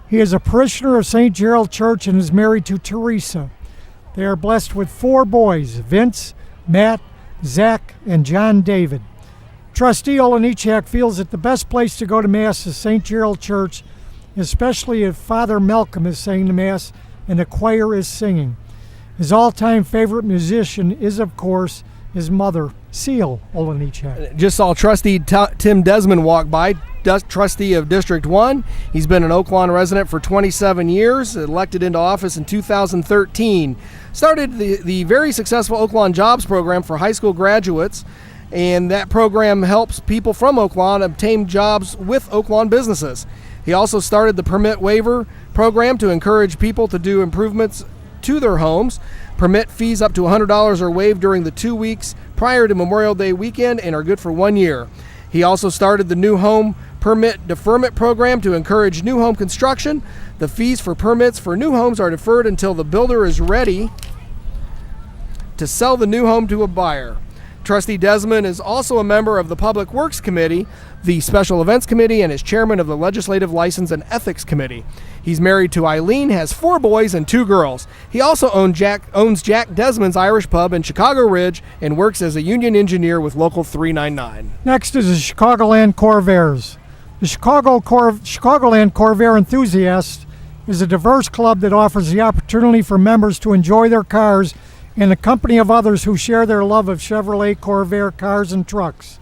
He is a parishioner of St. Gerald Church and is married to Teresa. They are blessed with 4 boys, Vince, Matt, Zach, and John David. Trustee Olenichek feels that the best place to go to Mass is St. Gerald Church, especially if Father Malcolm is saying the Mass and the choir is singing. His all-time favorite musician is, of course, his mother, Seal Olenichek. Just saw Trustee Tim Desmond walk by, trustee of District 1. He's been an Oak Lawn resident for 27 years, elected into office in 2013. Started the very successful Oak Lawn Jobs program for high school graduates, and that program helps people from Oak Lawn obtain jobs with Oak Lawn businesses. He also started the permit waiver program to encourage people to do improvements to their homes. Permit fees up to $100 are waived during the 2 weeks prior to Memorial Day weekend and are good for 1 year. He also started the new home permit deferment program to encourage new home construction. The fees for permits for new homes are deferred until the builder is ready to sell the new home to a buyer. Trustee Desmond is also a member of the Public Works Committee, the Special Events Committee, and is chairman of the Legislative License and Ethics Committee. He's married to Eileen, has 4 boys and 2 girls. He also owns Jack Desmond's Irish Pub in Chicago Ridge and works as a union engineer with Local 399. Next is the Chicagoland Corvairs. The Chicagoland Corvair Enthusiasts is a diverse club that offers the opportunity for members to enjoy their cars in the company of others who share their love of Chevrolet Corvair cars and trucks.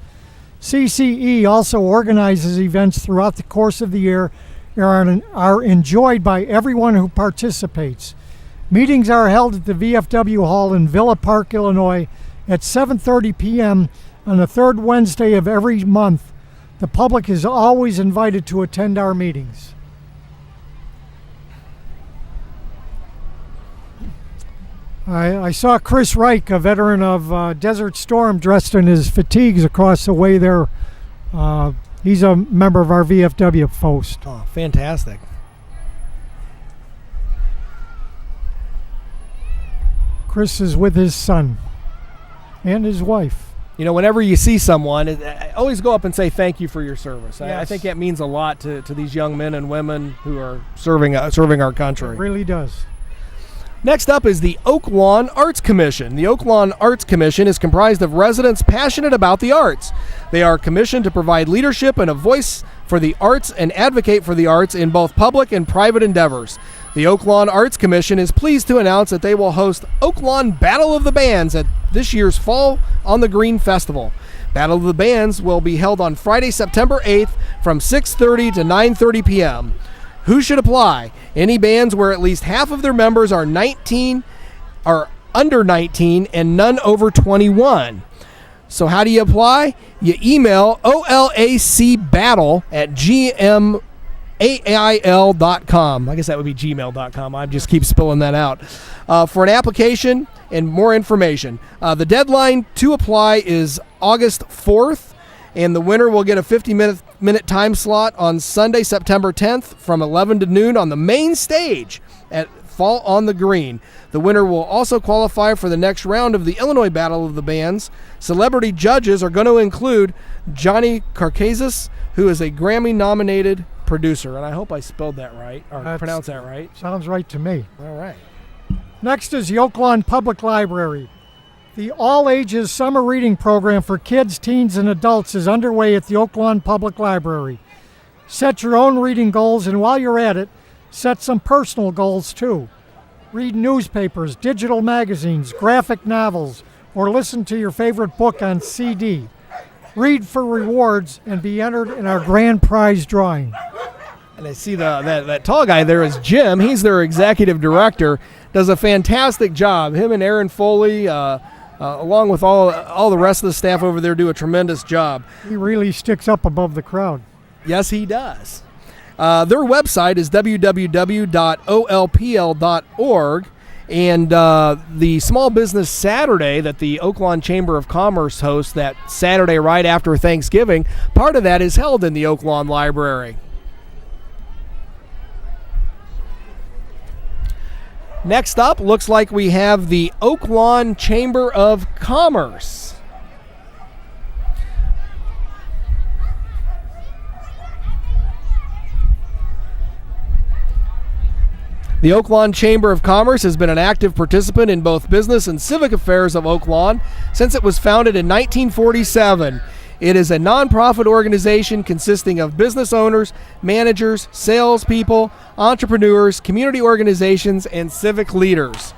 CCE also organizes events throughout the course of the year and are enjoyed by everyone who participates. Meetings are held at the VFW Hall in Villa Park, Illinois at 7:30 p.m. on the 3rd Wednesday of every month. The public is always invited to attend our meetings. I saw Chris Reich, a veteran of Desert Storm, dressed in his fatigues across the way there. He's a member of our VFW post. Oh, fantastic. Chris is with his son and his wife. You know, whenever you see someone, always go up and say thank you for your service. Yes. I think that means a lot to these young men and women who are serving our country. It really does. Next up is the Oak Lawn Arts Commission. The Oak Lawn Arts Commission is comprised of residents passionate about the arts. They are commissioned to provide leadership and a voice for the arts and advocate for the arts in both public and private endeavors. The Oak Lawn Arts Commission is pleased to announce that they will host Oak Lawn Battle of the Bands at this year's Fall on the Green Festival. Battle of the Bands will be held on Friday, September 8th from 6:30 to 9:30 p.m. Who should apply? Any bands where at least half of their members are under 19 and none over 21. So how do you apply? You email olacbattle@gmail.com. I guess that would be gmail.com. I just keep spilling that out. For an application and more information. The deadline to apply is August 4th, and the winner will get a 50-minute time slot on Sunday, September 10th from 11 to noon on the main stage at Fall on the Green. The winner will also qualify for the next round of the Illinois Battle of the Bands. Celebrity judges are going to include Johnny Carcazes, who is a Grammy-nominated producer, and I hope I spelled that right, or pronounced that right. Sounds right to me. All right. Next is the Oak Lawn Public Library. The all-ages summer reading program for kids, teens, and adults is underway at the Oak Lawn Public Library. Set your own reading goals, and while you're at it, set some personal goals too. Read newspapers, digital magazines, graphic novels, or listen to your favorite book on CD. Read for rewards and be entered in our grand prize drawing. And I see that tall guy there is Jim. He's their executive director. Does a fantastic job. Him and Aaron Foley, along with all the rest of the staff over there, do a tremendous job. He really sticks up above the crowd. Yes, he does. Their website is www.olpl.org, and the Small Business Saturday that the Oak Lawn Chamber of Commerce hosts that Saturday right after Thanksgiving, part of that is held in the Oak Lawn Library. Next up, looks like we have the Oak Lawn Chamber of Commerce. The Oak Lawn Chamber of Commerce has been an active participant in both business and civic affairs of Oak Lawn since it was founded in 1947. It is a nonprofit organization consisting of business owners, managers, salespeople, entrepreneurs, community organizations, and civic leaders.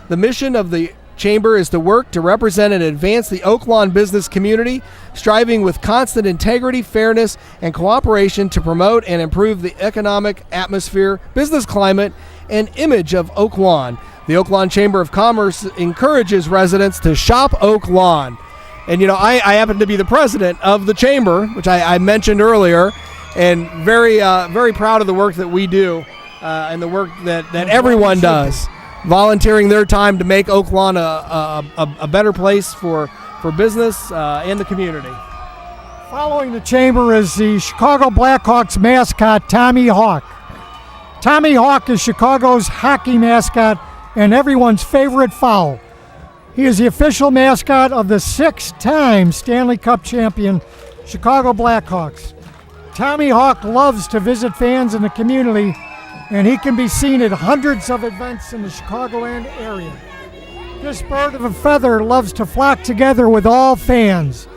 The mission of the Chamber is to work to represent and advance the Oak Lawn business community, striving with constant integrity, fairness, and cooperation to promote and improve the economic atmosphere, business climate, and image of Oak Lawn. The Oak Lawn Chamber of Commerce encourages residents to shop Oak Lawn. And, you know, I happen to be the president of the chamber, which I mentioned earlier, and very proud of the work that we do and the work that everyone does, volunteering their time to make Oak Lawn a better place for business and the community. Following the chamber is the Chicago Blackhawks mascot, Tommy Hawk. Tommy Hawk is Chicago's hockey mascot and everyone's favorite fowl. He is the official mascot of the 6-time Stanley Cup champion Chicago Blackhawks. Tommy Hawk loves to visit fans in the community, and he can be seen at hundreds of events in the Chicagoland area. This bird of a feather loves to flock together with all fans.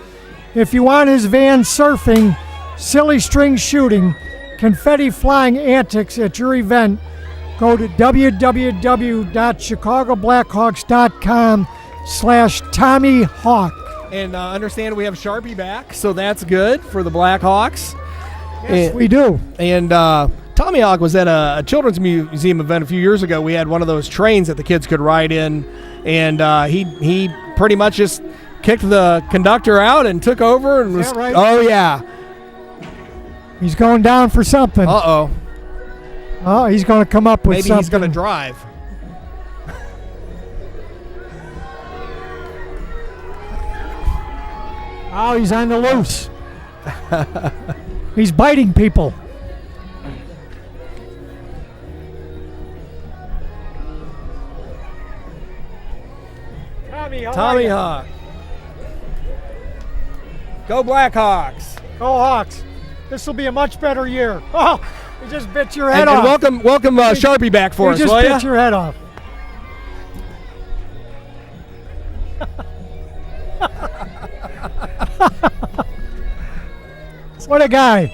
If you want his van surfing, silly string shooting, confetti flying antics at your event, go to www.chicagoblackhawks.com/Tommy Hawk. And understand we have Sharpie back, so that's good for the Blackhawks. Yes, we do. And Tommy Hawk was at a children's museum event a few years ago. We had one of those trains that the kids could ride in, and he pretty much just kicked the conductor out and took over. And Is that right? Oh, yeah. He's going down for something. Uh-oh. Oh, he's going to come up with Maybe something. he's going to drive. Oh, he's on the loose. He's biting people. Tommy, how are Tommy ya? Hawk. Go Blackhawks. Go Hawks. This will be a much better year. Oh, you just bit your head And off. welcome Sharpie back for You us, just will bit ya? your head off. What a guy.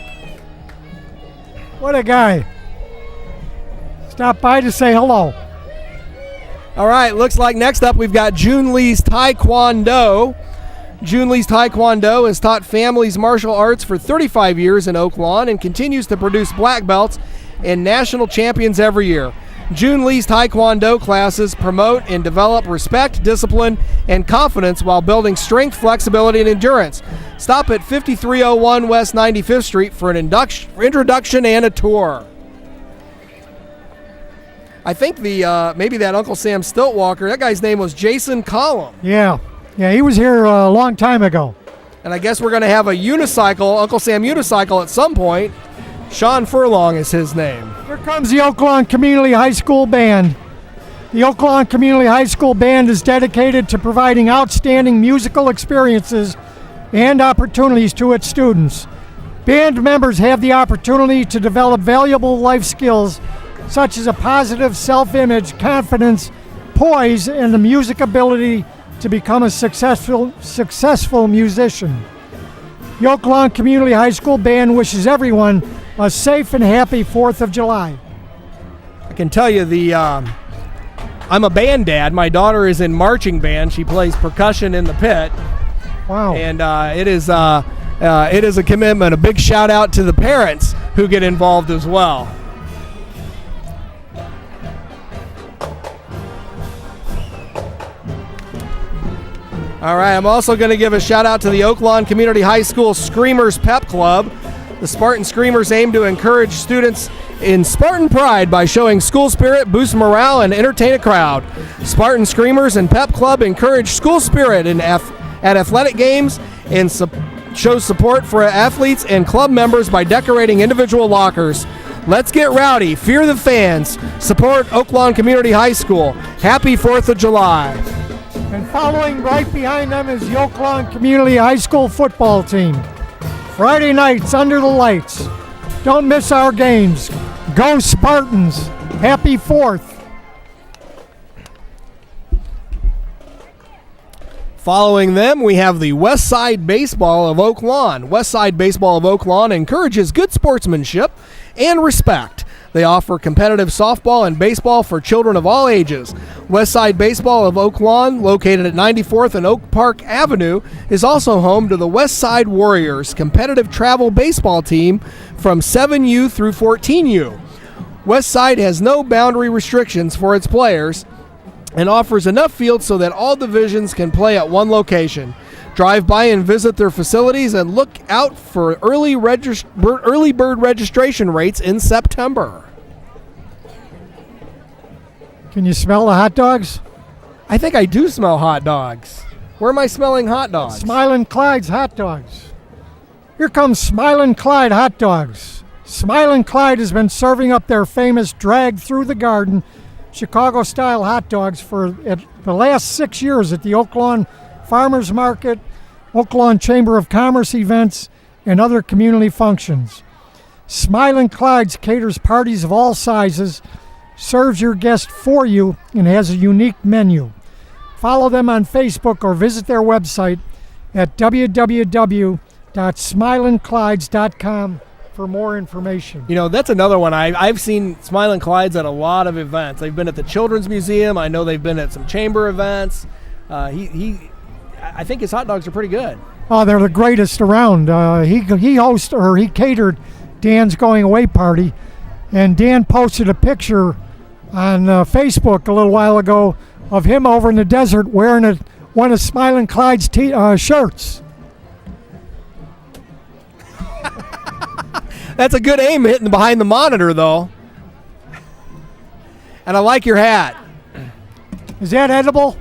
What a guy. Stop by to say hello. All right, looks like next up we've got June Lee's Taekwondo. June Lee's Taekwondo has taught families martial arts for 35 years in Oak Lawn and continues to produce black belts and national champions every year. June Lee's Taekwondo classes promote and develop respect, discipline, and confidence while building strength, flexibility, and endurance. Stop at 5301 West 95th Street for an introduction and a tour. I think maybe that Uncle Sam Stiltwalker, that guy's name was Jason Collum. Yeah, he was here a long time ago. And I guess we're going to have a unicycle, Uncle Sam unicycle at some point. Sean Furlong is his name. Here comes the Oak Lawn Community High School Band. The Oak Lawn Community High School Band is dedicated to providing outstanding musical experiences and opportunities to its students. Band members have the opportunity to develop valuable life skills such as a positive self-image, confidence, poise, and the music ability to become a successful musician. The Oak Lawn Community High School Band wishes everyone a safe and happy 4th of July. I can tell you I'm a band dad. My daughter is in marching band. She plays percussion in the pit. Wow. And it is a commitment. A big shout out to the parents who get involved as well. All right, I'm also going to give a shout out to the Oak Lawn Community High School Screamers Pep Club. The Spartan Screamers aim to encourage students in Spartan pride by showing school spirit, boost morale, and entertain a crowd. Spartan Screamers and Pep Club encourage school spirit at athletic games and show support for athletes and club members by decorating individual lockers. Let's get rowdy, fear the fans, support Oak Lawn Community High School. Happy 4th of July. And following right behind them is the Oak Lawn Community High School football team. Friday nights under the lights. Don't miss our games. Go Spartans. Happy 4th. Following them, we have the Westside Baseball of Oak Lawn. Westside Baseball of Oak Lawn encourages good sportsmanship and respect. They offer competitive softball and baseball for children of all ages. Westside Baseball of Oak Lawn, located at 94th and Oak Park Avenue, is also home to the Westside Warriors, competitive travel baseball team from 7U through 14U. Westside has no boundary restrictions for its players and offers enough fields so that all divisions can play at one location. Drive by and visit their facilities and look out for early bird registration rates in September. Can you smell the hot dogs? I think I do smell hot dogs. Where am I smelling hot dogs? Smilin' Clyde's hot dogs. Here comes Smilin' Clyde hot dogs. Smilin' Clyde has been serving up their famous drag through the garden Chicago-style hot dogs for the last 6 years at the Oak Lawn Farmers Market, Oak Lawn Chamber of Commerce events, and other community functions. Smilin' Clyde's caters parties of all sizes, serves your guests for you, and has a unique menu. Follow them on Facebook or visit their website at www.smilandclydes.com for more information. You know, that's another one. I've seen Smilin' Clyde's at a lot of events. They've been at the Children's Museum. I know they've been at some chamber events. I think his hot dogs are pretty good. Oh, they're the greatest around. He catered Dan's going away party, and Dan posted a picture on Facebook a little while ago of him over in the desert wearing one of Smilin' Clyde's shirts. That's a good aim hitting behind the monitor, though. And I like your hat. Is that edible?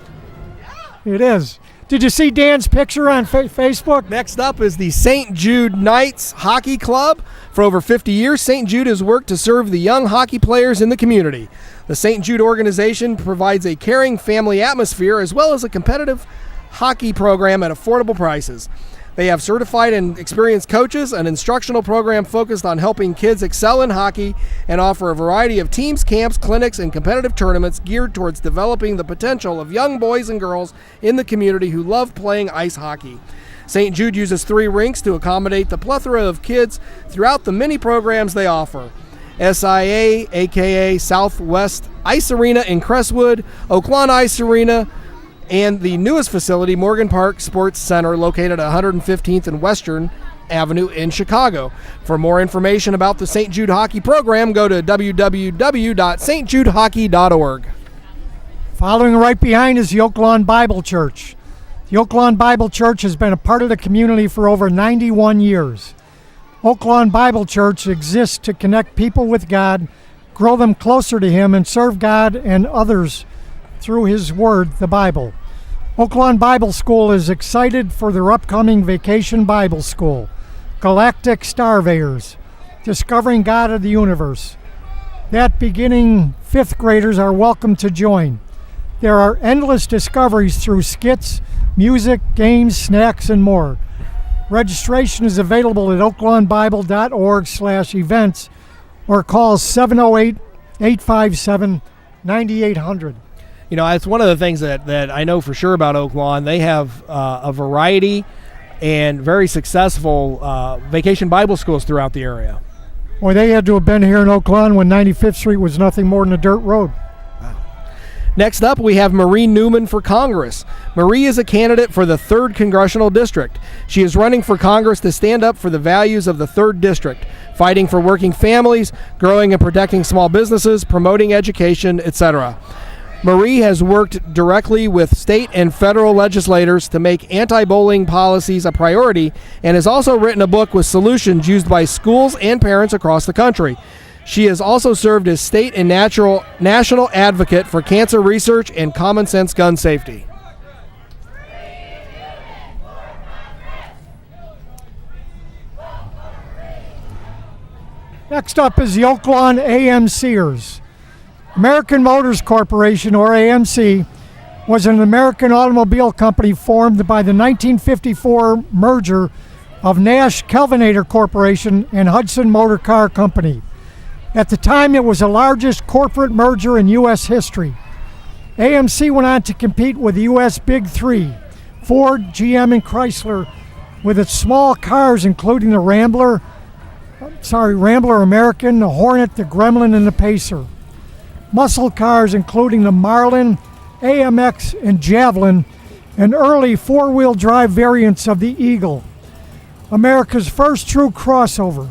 Yeah. It is. Did you see Dan's picture on Facebook? Next up is the St. Jude Knights Hockey Club. For over 50 years, St. Jude has worked to serve the young hockey players in the community. The St. Jude organization provides a caring family atmosphere as well as a competitive hockey program at affordable prices. They have certified and experienced coaches, an instructional program focused on helping kids excel in hockey, and offer a variety of teams, camps, clinics, and competitive tournaments geared towards developing the potential of young boys and girls in the community who love playing ice hockey. St. Jude uses 3 rinks to accommodate the plethora of kids throughout the many programs they offer. SIA, aka Southwest Ice Arena in Crestwood, Oaklawn Ice Arena, and the newest facility, Morgan Park Sports Center, located at 115th and Western Avenue in Chicago. For more information about the St. Jude Hockey program, go to www.stjudehockey.org. Following right behind is the Oaklawn Bible Church. The Oaklawn Bible Church has been a part of the community for over 91 years. Oaklawn Bible Church exists to connect people with God, grow them closer to Him, and serve God and others through His Word, the Bible. Oaklawn Bible School is excited for their upcoming Vacation Bible School, Galactic Starveyors, Discovering God of the Universe. That beginning 5th graders are welcome to join. There are endless discoveries through skits, music, games, snacks, and more. Registration is available at oaklawnbible.org/events or call 708-857-9800. You know, it's one of the things that I know for sure about Oaklawn. They have a variety and very successful vacation Bible schools throughout the area. Boy, they had to have been here in Oaklawn when 95th Street was nothing more than a dirt road. Next up, we have Marie Newman for Congress. Marie is a candidate for the 3rd Congressional District. She is running for Congress to stand up for the values of the 3rd District, fighting for working families, growing and protecting small businesses, promoting education, etc. Marie has worked directly with state and federal legislators to make anti-bullying policies a priority and has also written a book with solutions used by schools and parents across the country. She has also served as state and national advocate for cancer research and common sense gun safety. Next up is the Oaklawn AMCers. American Motors Corporation, or AMC, was an American automobile company formed by the 1954 merger of Nash Kelvinator Corporation and Hudson Motor Car Company. At the time, it was the largest corporate merger in U.S. history. AMC went on to compete with the U.S. Big Three, Ford, GM, and Chrysler, with its small cars including the Rambler American, the Hornet, the Gremlin, and the Pacer. Muscle cars including the Marlin, AMX, and Javelin, and early four-wheel drive variants of the Eagle. America's first true crossover.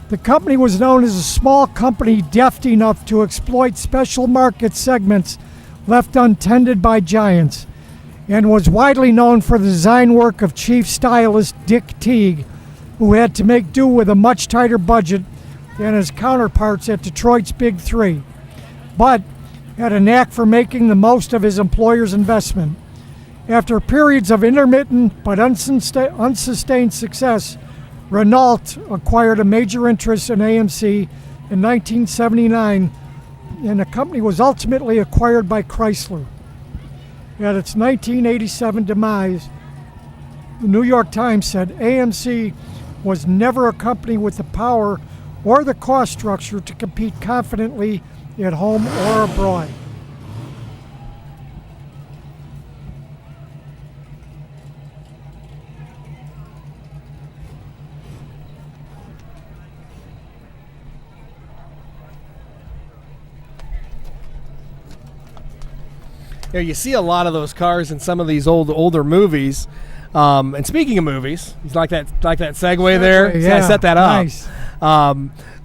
The company was known as a small company deft enough to exploit special market segments left untended by giants, and was widely known for the design work of chief stylist Dick Teague, who had to make do with a much tighter budget than his counterparts at Detroit's Big Three, but had a knack for making the most of his employer's investment. After periods of intermittent but unsustained success, Renault acquired a major interest in AMC in 1979, and the company was ultimately acquired by Chrysler. At its 1987 demise, the New York Times said AMC was never a company with the power or the cost structure to compete confidently at home or abroad. You see a lot of those cars in some of these older movies. And speaking of movies, it's like that segue there. Yeah, I set that up. Nice.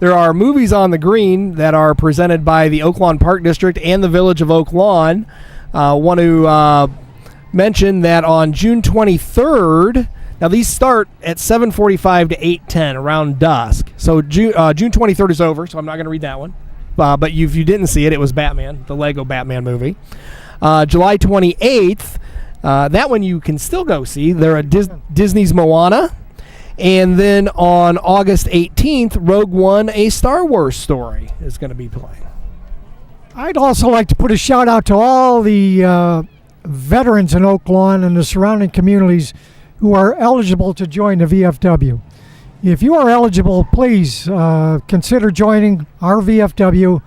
There are movies on the green that are presented by the Oaklawn Park District and the Village of Oaklawn. Want to mention that on June 23rd. Now these start at 7:45 to 8:10 around dusk. So June 23rd is over. So I'm not going to read that one. But if you didn't see it, it was Batman, the Lego Batman movie. July 28th, that one you can still go see. They're at Disney's Moana. And then on August 18th, Rogue One, A Star Wars Story is going to be playing. I'd also like to put a shout out to all the veterans in Oaklawn and the surrounding communities who are eligible to join the VFW. If you are eligible, please consider joining our VFW.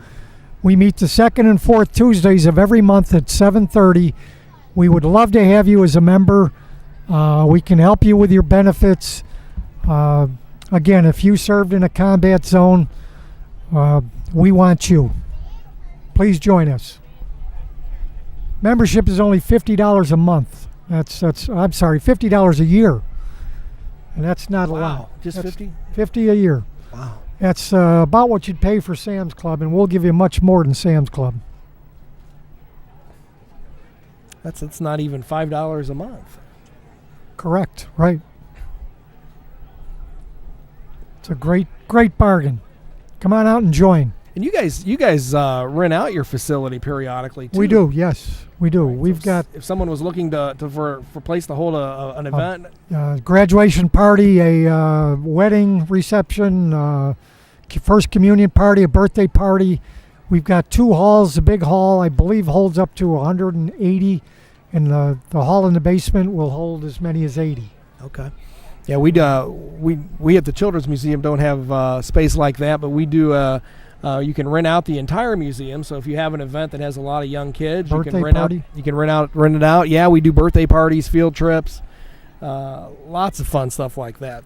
We meet the second and fourth Tuesdays of every month at 7:30. We would love to have you as a member. We can help you with your benefits. Again, if you served in a combat zone, we want you. Please join us. Membership is only $50 a month. I'm sorry, $50 a year. And that's not a lot. Just That's 50? 50 a year. Wow. That's about what you'd pay for Sam's Club, and we'll give you much more than Sam's Club. That's not even $5 a month. Correct, right. It's a great bargain. Come on out and join. And you guys rent out your facility periodically too. We do, yes, we do. We've got if someone was looking for a place to hold an event, a graduation party, a wedding reception, first communion party, a birthday party. We've got 2 halls. The big hall, I believe, holds up to 180, and the hall in the basement will hold as many as 80. okay. Yeah, we at the Children's Museum don't have space like that, but we do. You can rent out the entire museum. So if you have an event that has a lot of young kids, Birthday you can rent party? out. You can rent it out. Yeah, we do birthday parties, field trips, lots of fun stuff like that.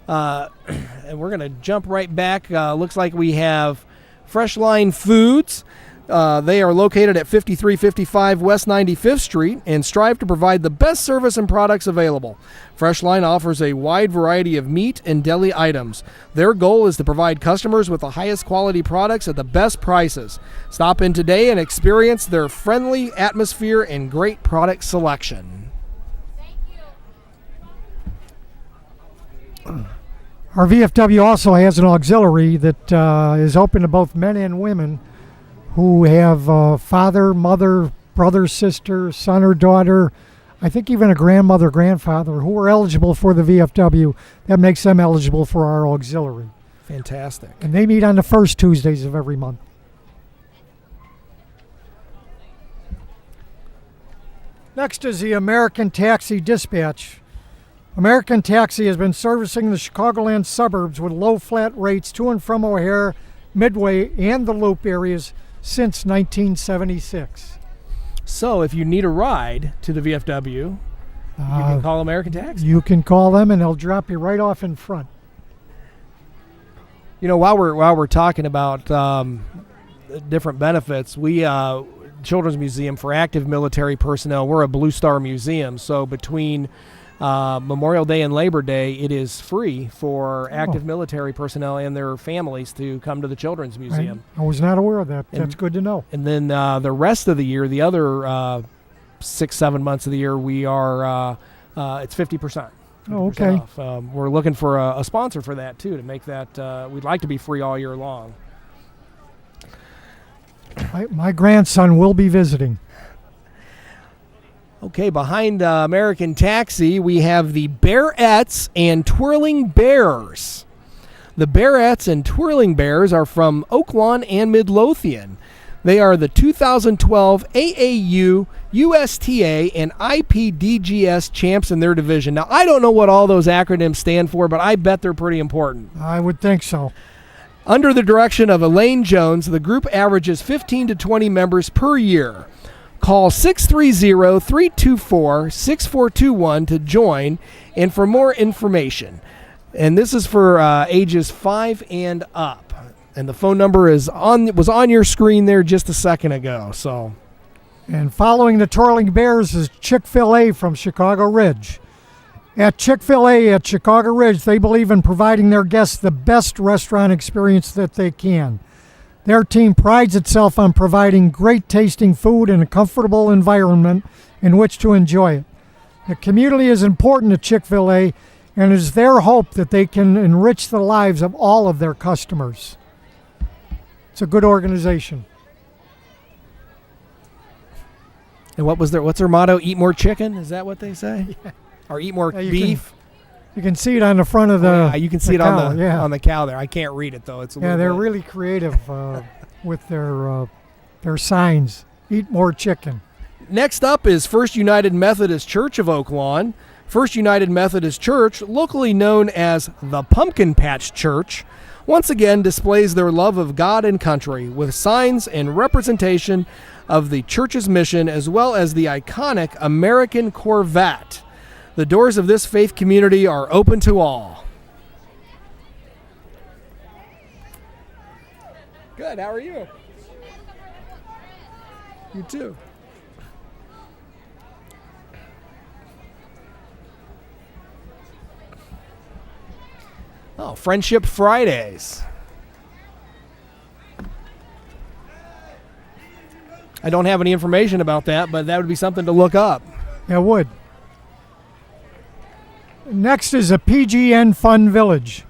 And we're gonna jump right back. Looks like we have Fresh Line Foods. They are located at 5355 West 95th Street and strive to provide the best service and products available. Freshline offers a wide variety of meat and deli items. Their goal is to provide customers with the highest quality products at the best prices. Stop in today and experience their friendly atmosphere and great product selection. Our VFW also has an auxiliary that is open to both men and women who have father, mother, brother, sister, son or daughter, I think even a grandmother, grandfather, who are eligible for the VFW. That makes them eligible for our auxiliary. Fantastic. And they meet on the first Tuesdays of every month. Next is the American Taxi Dispatch. American Taxi has been servicing the Chicagoland suburbs with low flat rates to and from O'Hare, Midway, and the Loop areas since 1976. So if you need a ride to the VFW, you can call American Taxi. You can call them and they'll drop you right off in front. You know, while we're talking about different benefits, we Children's Museum for active military personnel, we're a Blue Star museum, so between Memorial Day and Labor Day, it is free for active military personnel and their families to come to the Children's Museum. I was not aware of that. That's good to know. And then the rest of the year, the other 6-7 months of the year, we are it's 50%. Oh, okay. Off. We're looking for a sponsor for that too, to make that. We'd like to be free all year long. My grandson will be visiting. Okay, behind American Taxi, we have the Bearettes and Twirling Bears. The Bearettes and Twirling Bears are from Oaklawn and Midlothian. They are the 2012 AAU, USTA, and IPDGS champs in their division. Now, I don't know what all those acronyms stand for, but I bet they're pretty important. I would think so. Under the direction of Elaine Jones, the group averages 15 to 20 members per year. Call 630-324-6421 to join and for more information. And this is for ages 5 and up. And the phone number was on your screen there just a second ago. So, and following the Twirling Bears is Chick-fil-A from Chicago Ridge. At Chick-fil-A at Chicago Ridge, they believe in providing their guests the best restaurant experience that they can. Their team prides itself on providing great tasting food and a comfortable environment in which to enjoy it. The community is important to Chick-fil-A, and it is their hope that they can enrich the lives of all of their customers. It's a good organization. And what's their motto? Eat more chicken? Is that what they say? Yeah. Or eat more beef? You can see it on the front of the you can see it cow, on the cow there. I can't read it though. It's they're really creative with their signs. Eat more chicken. Next up is First United Methodist Church of Oaklawn. First United Methodist Church, locally known as the Pumpkin Patch Church, once again displays their love of God and country with signs and representation of the church's mission as well as the iconic American Corvette. The doors of this faith community are open to all. Good, how are you? You too. Oh, Friendship Fridays. I don't have any information about that, but that would be something to look up. Yeah, it would. Next is a PGN Fun Village.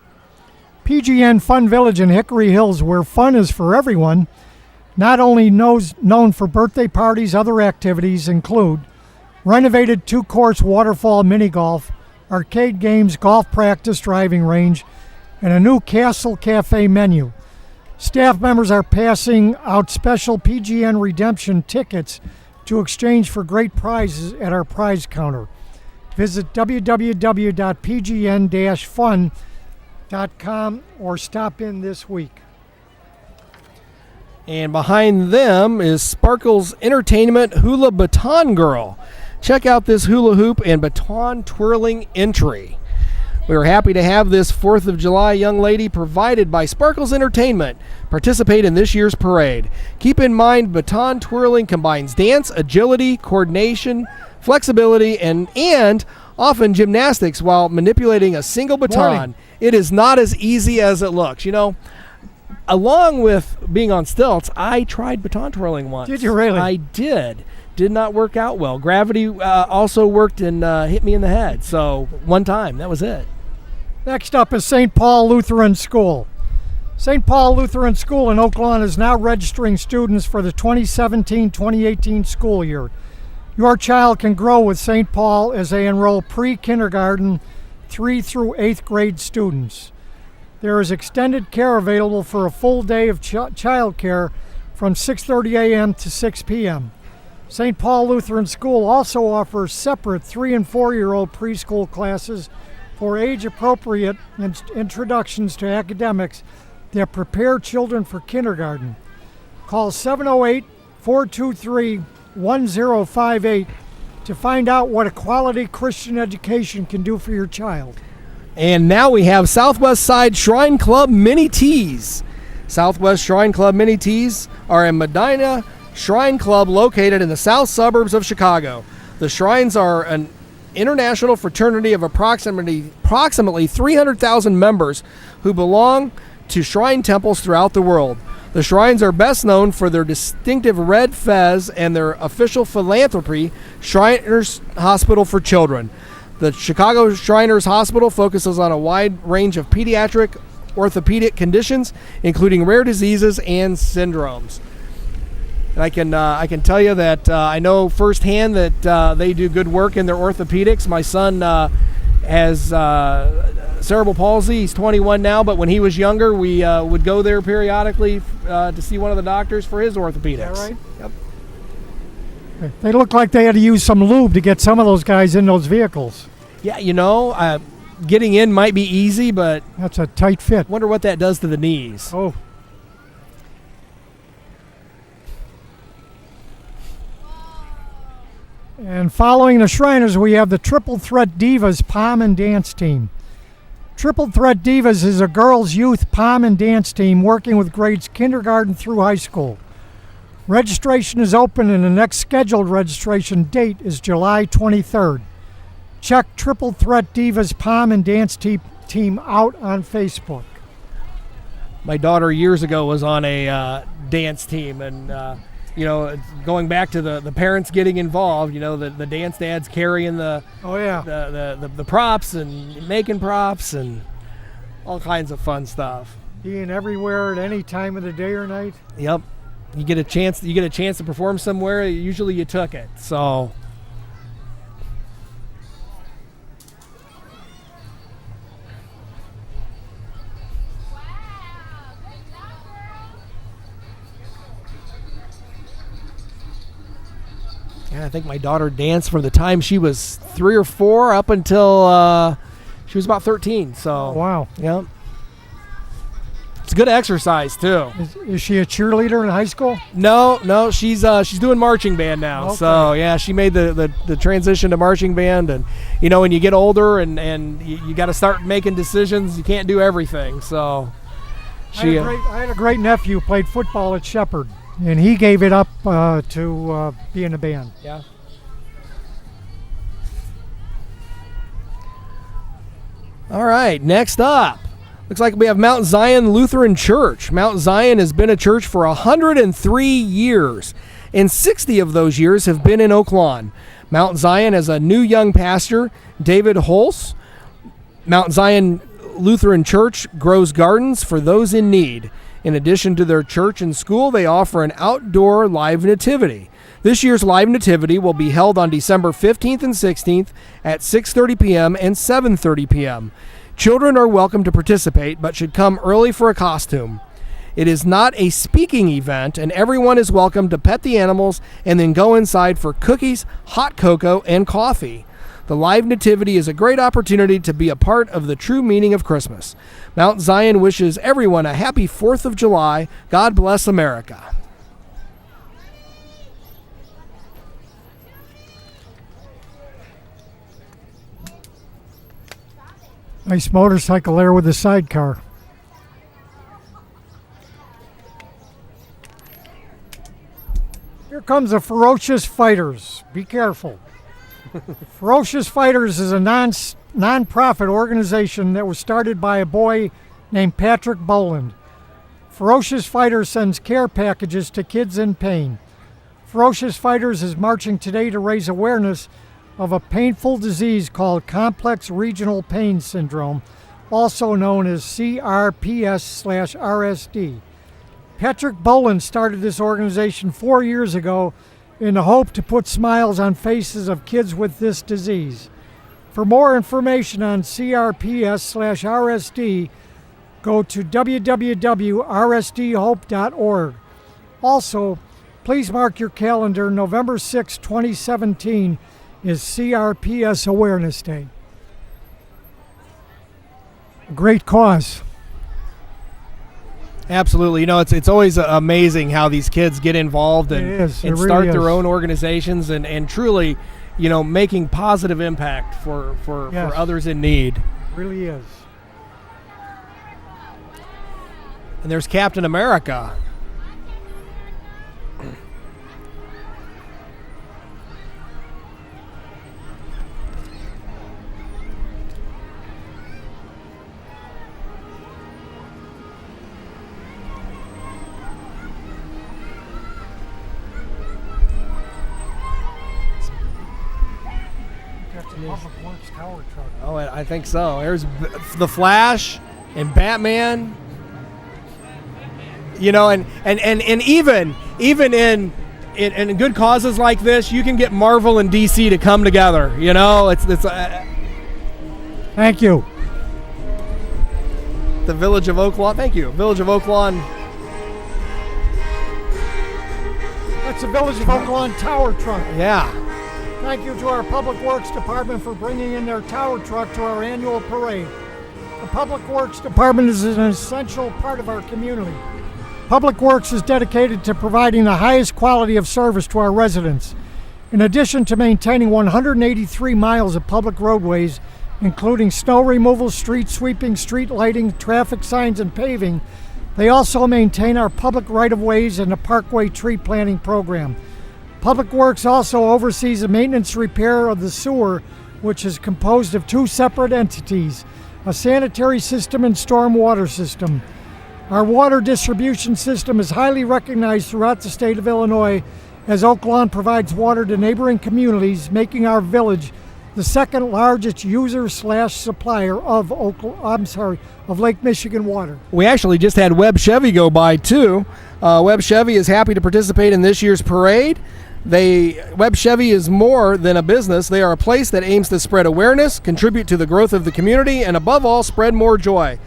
PGN Fun Village in Hickory Hills, where fun is for everyone, not only known for birthday parties, other activities include renovated 2-course waterfall mini golf, arcade games, golf practice, driving range, and a new Castle Cafe menu. Staff members are passing out special PGN redemption tickets to exchange for great prizes at our prize counter. Visit www.pgn-fun.com or stop in this week. And behind them is Sparkles Entertainment Hula Baton Girl. Check out this hula hoop and baton twirling entry. We are happy to have this 4th of July young lady provided by Sparkles Entertainment participate in this year's parade. Keep in mind, baton twirling combines dance, agility, coordination, flexibility, and often gymnastics while manipulating a single baton. Morning. It is not as easy as it looks. You know, along with being on stilts, I tried baton twirling once. Did you really? I did. Did not work out well. Gravity also worked and hit me in the head. So one time, that was it. Next up is St. Paul Lutheran School. St. Paul Lutheran School in Oak Lawn is now registering students for the 2017-2018 school year. Your child can grow with St. Paul as they enroll pre-kindergarten 3 through 8th grade students. There is extended care available for a full day of child care from 6:30 a.m. to 6 p.m. St. Paul Lutheran School also offers separate 3- and 4-year-old preschool classes for age-appropriate introductions to academics that prepare children for kindergarten. Call 708-423-1058 to find out what a quality Christian education can do for your child. And now we have Southwest Side Shrine Club Mini Tees. Southwest Shrine Club Mini Tees are a Medina Shrine Club located in the south suburbs of Chicago. The Shrines are an international fraternity of approximately 300,000 members who belong to shrine temples throughout the world. The Shrines are best known for their distinctive red fez and their official philanthropy, Shriners Hospital for Children. The Chicago Shriners Hospital focuses on a wide range of pediatric orthopedic conditions, including rare diseases and syndromes. And I can tell you that I know firsthand that they do good work in their orthopedics. My son has cerebral palsy. He's 21 now, but when he was younger, we would go there periodically to see one of the doctors for his orthopedics. Is that right? Yep. They look like they had to use some lube to get some of those guys in those vehicles. Yeah, you know, getting in might be easy, but That's a tight fit. wonder what that does to the knees. Oh. And following the Shriners, we have the Triple Threat Divas Pom and Dance Team. Triple Threat Divas is a girls' youth pom and dance team working with grades kindergarten through high school. Registration is open and the next scheduled registration date is July 23rd. Check Triple Threat Divas Pom and Dance Team out on Facebook. My daughter years ago was on a dance team, and you know, going back to the parents getting involved, you know, the dance dads carrying the props and making props and all kinds of fun stuff. Being everywhere at any time of the day or night. Yep. You get a chance to perform somewhere, usually you took it. So Yeah, I think my daughter danced from the time she was 3 or 4 up until she was about 13. So, Wow. yeah. It's good exercise, too. Is she a cheerleader in high school? No, she's doing marching band now. Okay. So, yeah, she made the transition to marching band. And, when you get older and you got to start making decisions, you can't do everything. So, I had a great nephew who played football at Shepherd, and he gave it up to be in a band. yeah. All right, next up. Looks like we have Mount Zion Lutheran Church. Mount Zion has been a church for 103 years, and 60 of those years have been in Oak Lawn. Mount Zion has a new young pastor, David Holz. Mount Zion Lutheran Church grows gardens for those in need. In addition to their church and school, they offer an outdoor live nativity. This year's live nativity will be held on December 15th and 16th at 6:30 p.m. and 7:30 p.m. Children are welcome to participate, but should come early for a costume. It is not a speaking event, and everyone is welcome to pet the animals and then go inside for cookies, hot cocoa, and coffee. The live nativity is a great opportunity to be a part of the true meaning of Christmas. Mount Zion wishes everyone a happy 4th of July. God bless America. Nice motorcycle there with a sidecar. Here comes the Ferocious Fighters. Be careful. Ferocious Fighters is a non-profit organization that was started by a boy named Patrick Boland. Ferocious Fighters sends care packages to kids in pain. Ferocious Fighters is marching today to raise awareness of a painful disease called complex regional pain syndrome, also known as CRPS/RSD. Patrick Boland started this organization 4 years ago in the hope to put smiles on faces of kids with this disease. For more information on CRPS/RSD, go to www.rsdhope.org. Also, please mark your calendar. November 6, 2017 is CRPS Awareness Day. A great cause. Absolutely. It's always amazing how these kids get involved and, It is. It and really start is. their own organizations and truly, making positive impact for Yes. others in need. Really is. And there's Captain America. That's a Public Works tower truck. Oh, I think so. There's the Flash and Batman. And even in good causes like this, you can get Marvel and DC to come together. It's Thank you. the Village of Oak Lawn. Thank you, Village of Oak Lawn. That's the Village of Oak Lawn tower truck. Yeah. Thank you to our Public Works Department for bringing in their tower truck to our annual parade. The Public Works Department is an essential part of our community. Public Works is dedicated to providing the highest quality of service to our residents. In addition to maintaining 183 miles of public roadways, including snow removal, street sweeping, street lighting, traffic signs, and paving, they also maintain our public right-of-ways and the Parkway tree planting program. Public Works also oversees the maintenance repair of the sewer, which is composed of 2 separate entities, a sanitary system and storm water system. Our water distribution system is highly recognized throughout the state of Illinois, as Oak Lawn provides water to neighboring communities, making our village the second largest user/supplier of Lake Michigan water. We actually just had Webb Chevy go by too. Webb Chevy is happy to participate in this year's parade. Webb Chevy is more than a business. They are a place that aims to spread awareness, contribute to the growth of the community, and above all, spread more joy.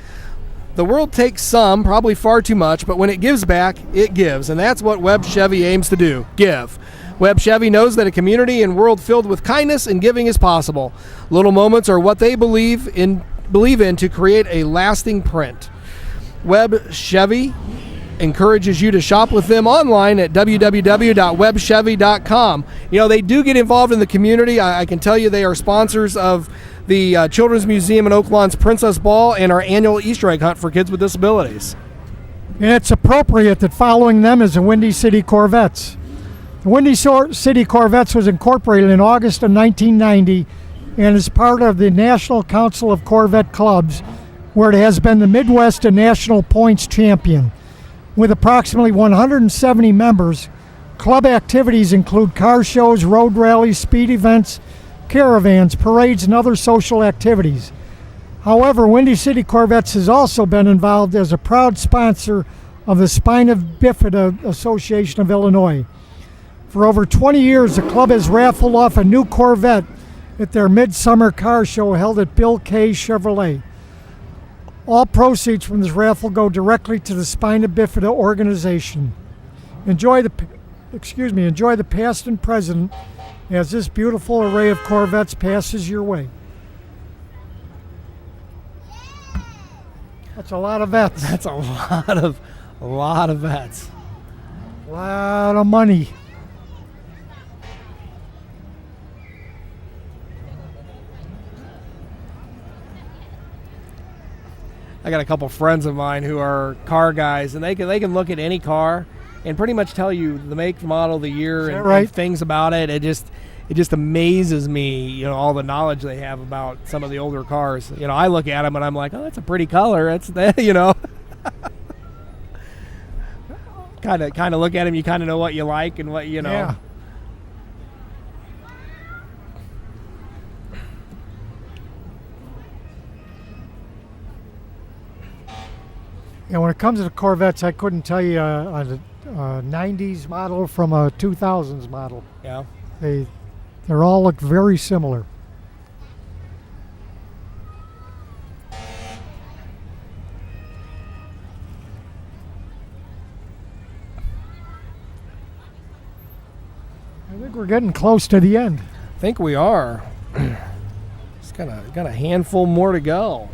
The world takes some, probably far too much, but when it gives back, it gives. And that's what Webb Chevy aims to do, give. Webb Chevy knows that a community and world filled with kindness and giving is possible. Little moments are what they believe in to create a lasting print. Webb Chevy encourages you to shop with them online at www.webbchevy.com. You know, they do get involved in the community. I can tell you they are sponsors of the Children's Museum in Oak Lawn's Princess Ball and our annual Easter egg hunt for kids with disabilities. And it's appropriate that following them is the Windy City Corvettes. The Windy City Corvettes was incorporated in August of 1990 and is part of the National Council of Corvette Clubs, where it has been the Midwest and National Points champion. With approximately 170 members, club activities include car shows, road rallies, speed events, caravans, parades, and other social activities. However, Windy City Corvettes has also been involved as a proud sponsor of the Spina Bifida Association of Illinois. For over 20 years, the club has raffled off a new Corvette at their midsummer car show held at Bill K. Chevrolet. All proceeds from this raffle go directly to the Spina Bifida organization. Enjoy the past and present as this beautiful array of Corvettes passes your way. That's a lot of vets. That's a lot of vets. A lot of money. I got a couple friends of mine who are car guys, and they can look at any car and pretty much tell you the make, the model, the year, and things about it. It just amazes me, you know, all the knowledge they have about some of the older cars. You know, I look at them and I'm like, oh, that's a pretty color. That's that, you know. kind of look at them, you kind of know what you like and what you know. Yeah. And when it comes to the Corvettes, I couldn't tell you a 90s model from a 2000s model. Yeah. They all look very similar. I think we're getting close to the end. I think we are. Just got a handful more to go.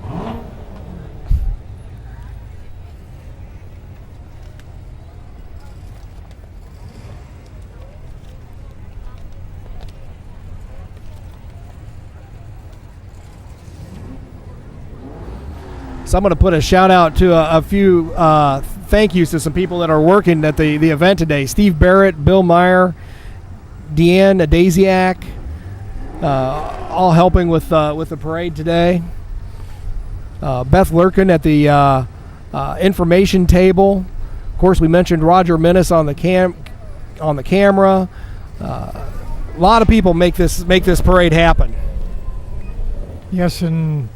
So I'm going to put a shout out to a few thank yous to some people that are working at the event today. Steve Barrett, Bill Meyer, Deanne Daisiak, all helping with the parade today. Beth Lurkin at the information table. Of course, we mentioned Roger Minnis on the camera. A lot of people make this parade happen. Yes, and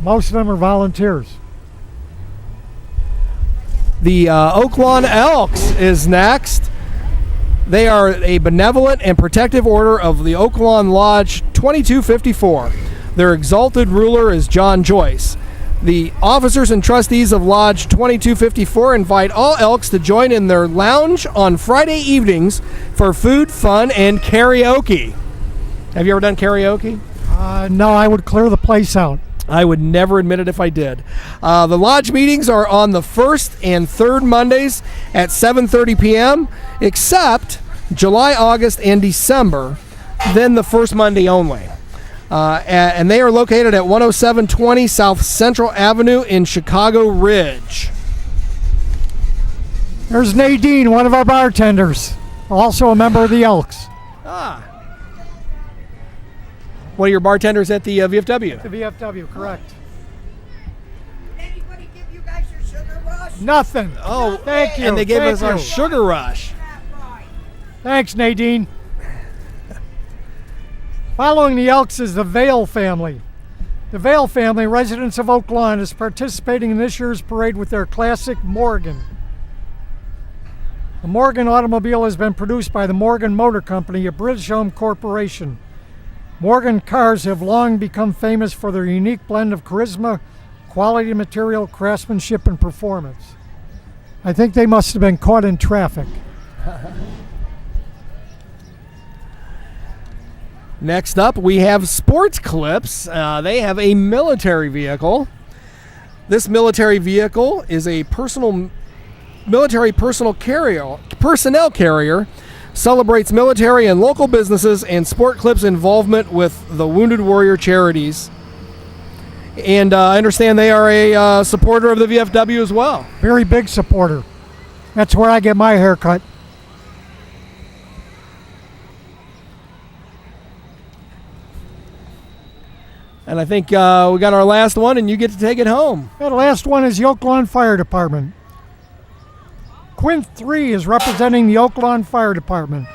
most of them are volunteers. The Oak Lawn Elks is next. They are a benevolent and protective order of the Oak Lawn Lodge 2254. Their exalted ruler is John Joyce. The officers and trustees of Lodge 2254 invite all Elks to join in their lounge on Friday evenings for food, fun, and karaoke. Have you ever done karaoke? No, I would clear the place out. I would never admit it if I did. The lodge meetings are on the first and third Mondays at 7:30 p.m., except July, August, and December, then the first Monday only. And they are located at 10720 South Central Avenue in Chicago Ridge. There's Nadine, one of our bartenders, also a member of the Elks. One of your bartenders at the VFW. The VFW, correct. Anybody give you guys your sugar rush? Nothing. Oh, thank you. And they gave Thank us our you. sugar rush. Thanks, Nadine. Following the Elks is the Vale family. The Vale family, residents of Oak Lawn, is participating in this year's parade with their classic Morgan. The Morgan automobile has been produced by the Morgan Motor Company, a British-owned corporation. Morgan cars have long become famous for their unique blend of charisma, quality material, craftsmanship, and performance. I think they must have been caught in traffic. Next up, we have Sports Clips. They have a military vehicle. This military vehicle is a military personnel carrier, celebrates military and local businesses and Sport Clips' involvement with the Wounded Warrior charities. And I understand they are a supporter of the VFW as well. Very big supporter. That's where I get my hair cut. And I think we got our last one, and you get to take it home. The last one is the Oak Lawn Fire Department. Quint 3 is representing the Oak Lawn Fire Department.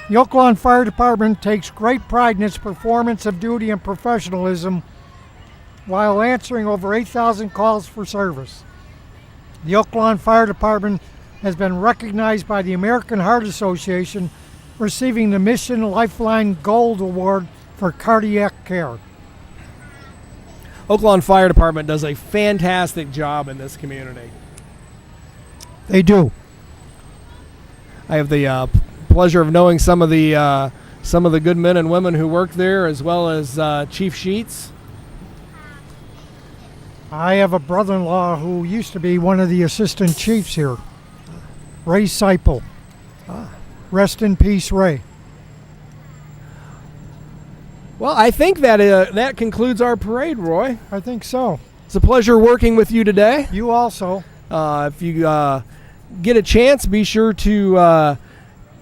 The Oak Lawn Fire Department takes great pride in its performance of duty and professionalism while answering over 8,000 calls for service. The Oak Lawn Fire Department has been recognized by the American Heart Association, receiving the Mission Lifeline Gold Award for cardiac care. Oak Lawn Fire Department does a fantastic job in this community. They do. I have the pleasure of knowing some of the good men and women who work there, as well as Chief Sheets. I have a brother-in-law who used to be one of the assistant chiefs here, Ray Seipel. Rest in peace, Ray. Well, I think that that concludes our parade, Roy. I think so. It's a pleasure working with you today. You also. If you get a chance, be sure to,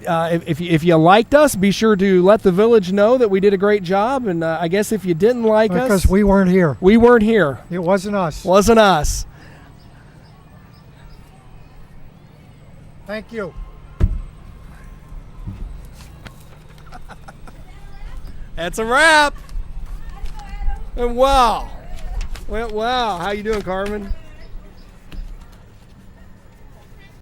if you liked us, be sure to let the village know that we did a great job. And I guess if you didn't like us, because we weren't here. we weren't here. It wasn't us. Wasn't us. Thank you. That's a wrap. And wow. Well, wow. How you doing, Carmen?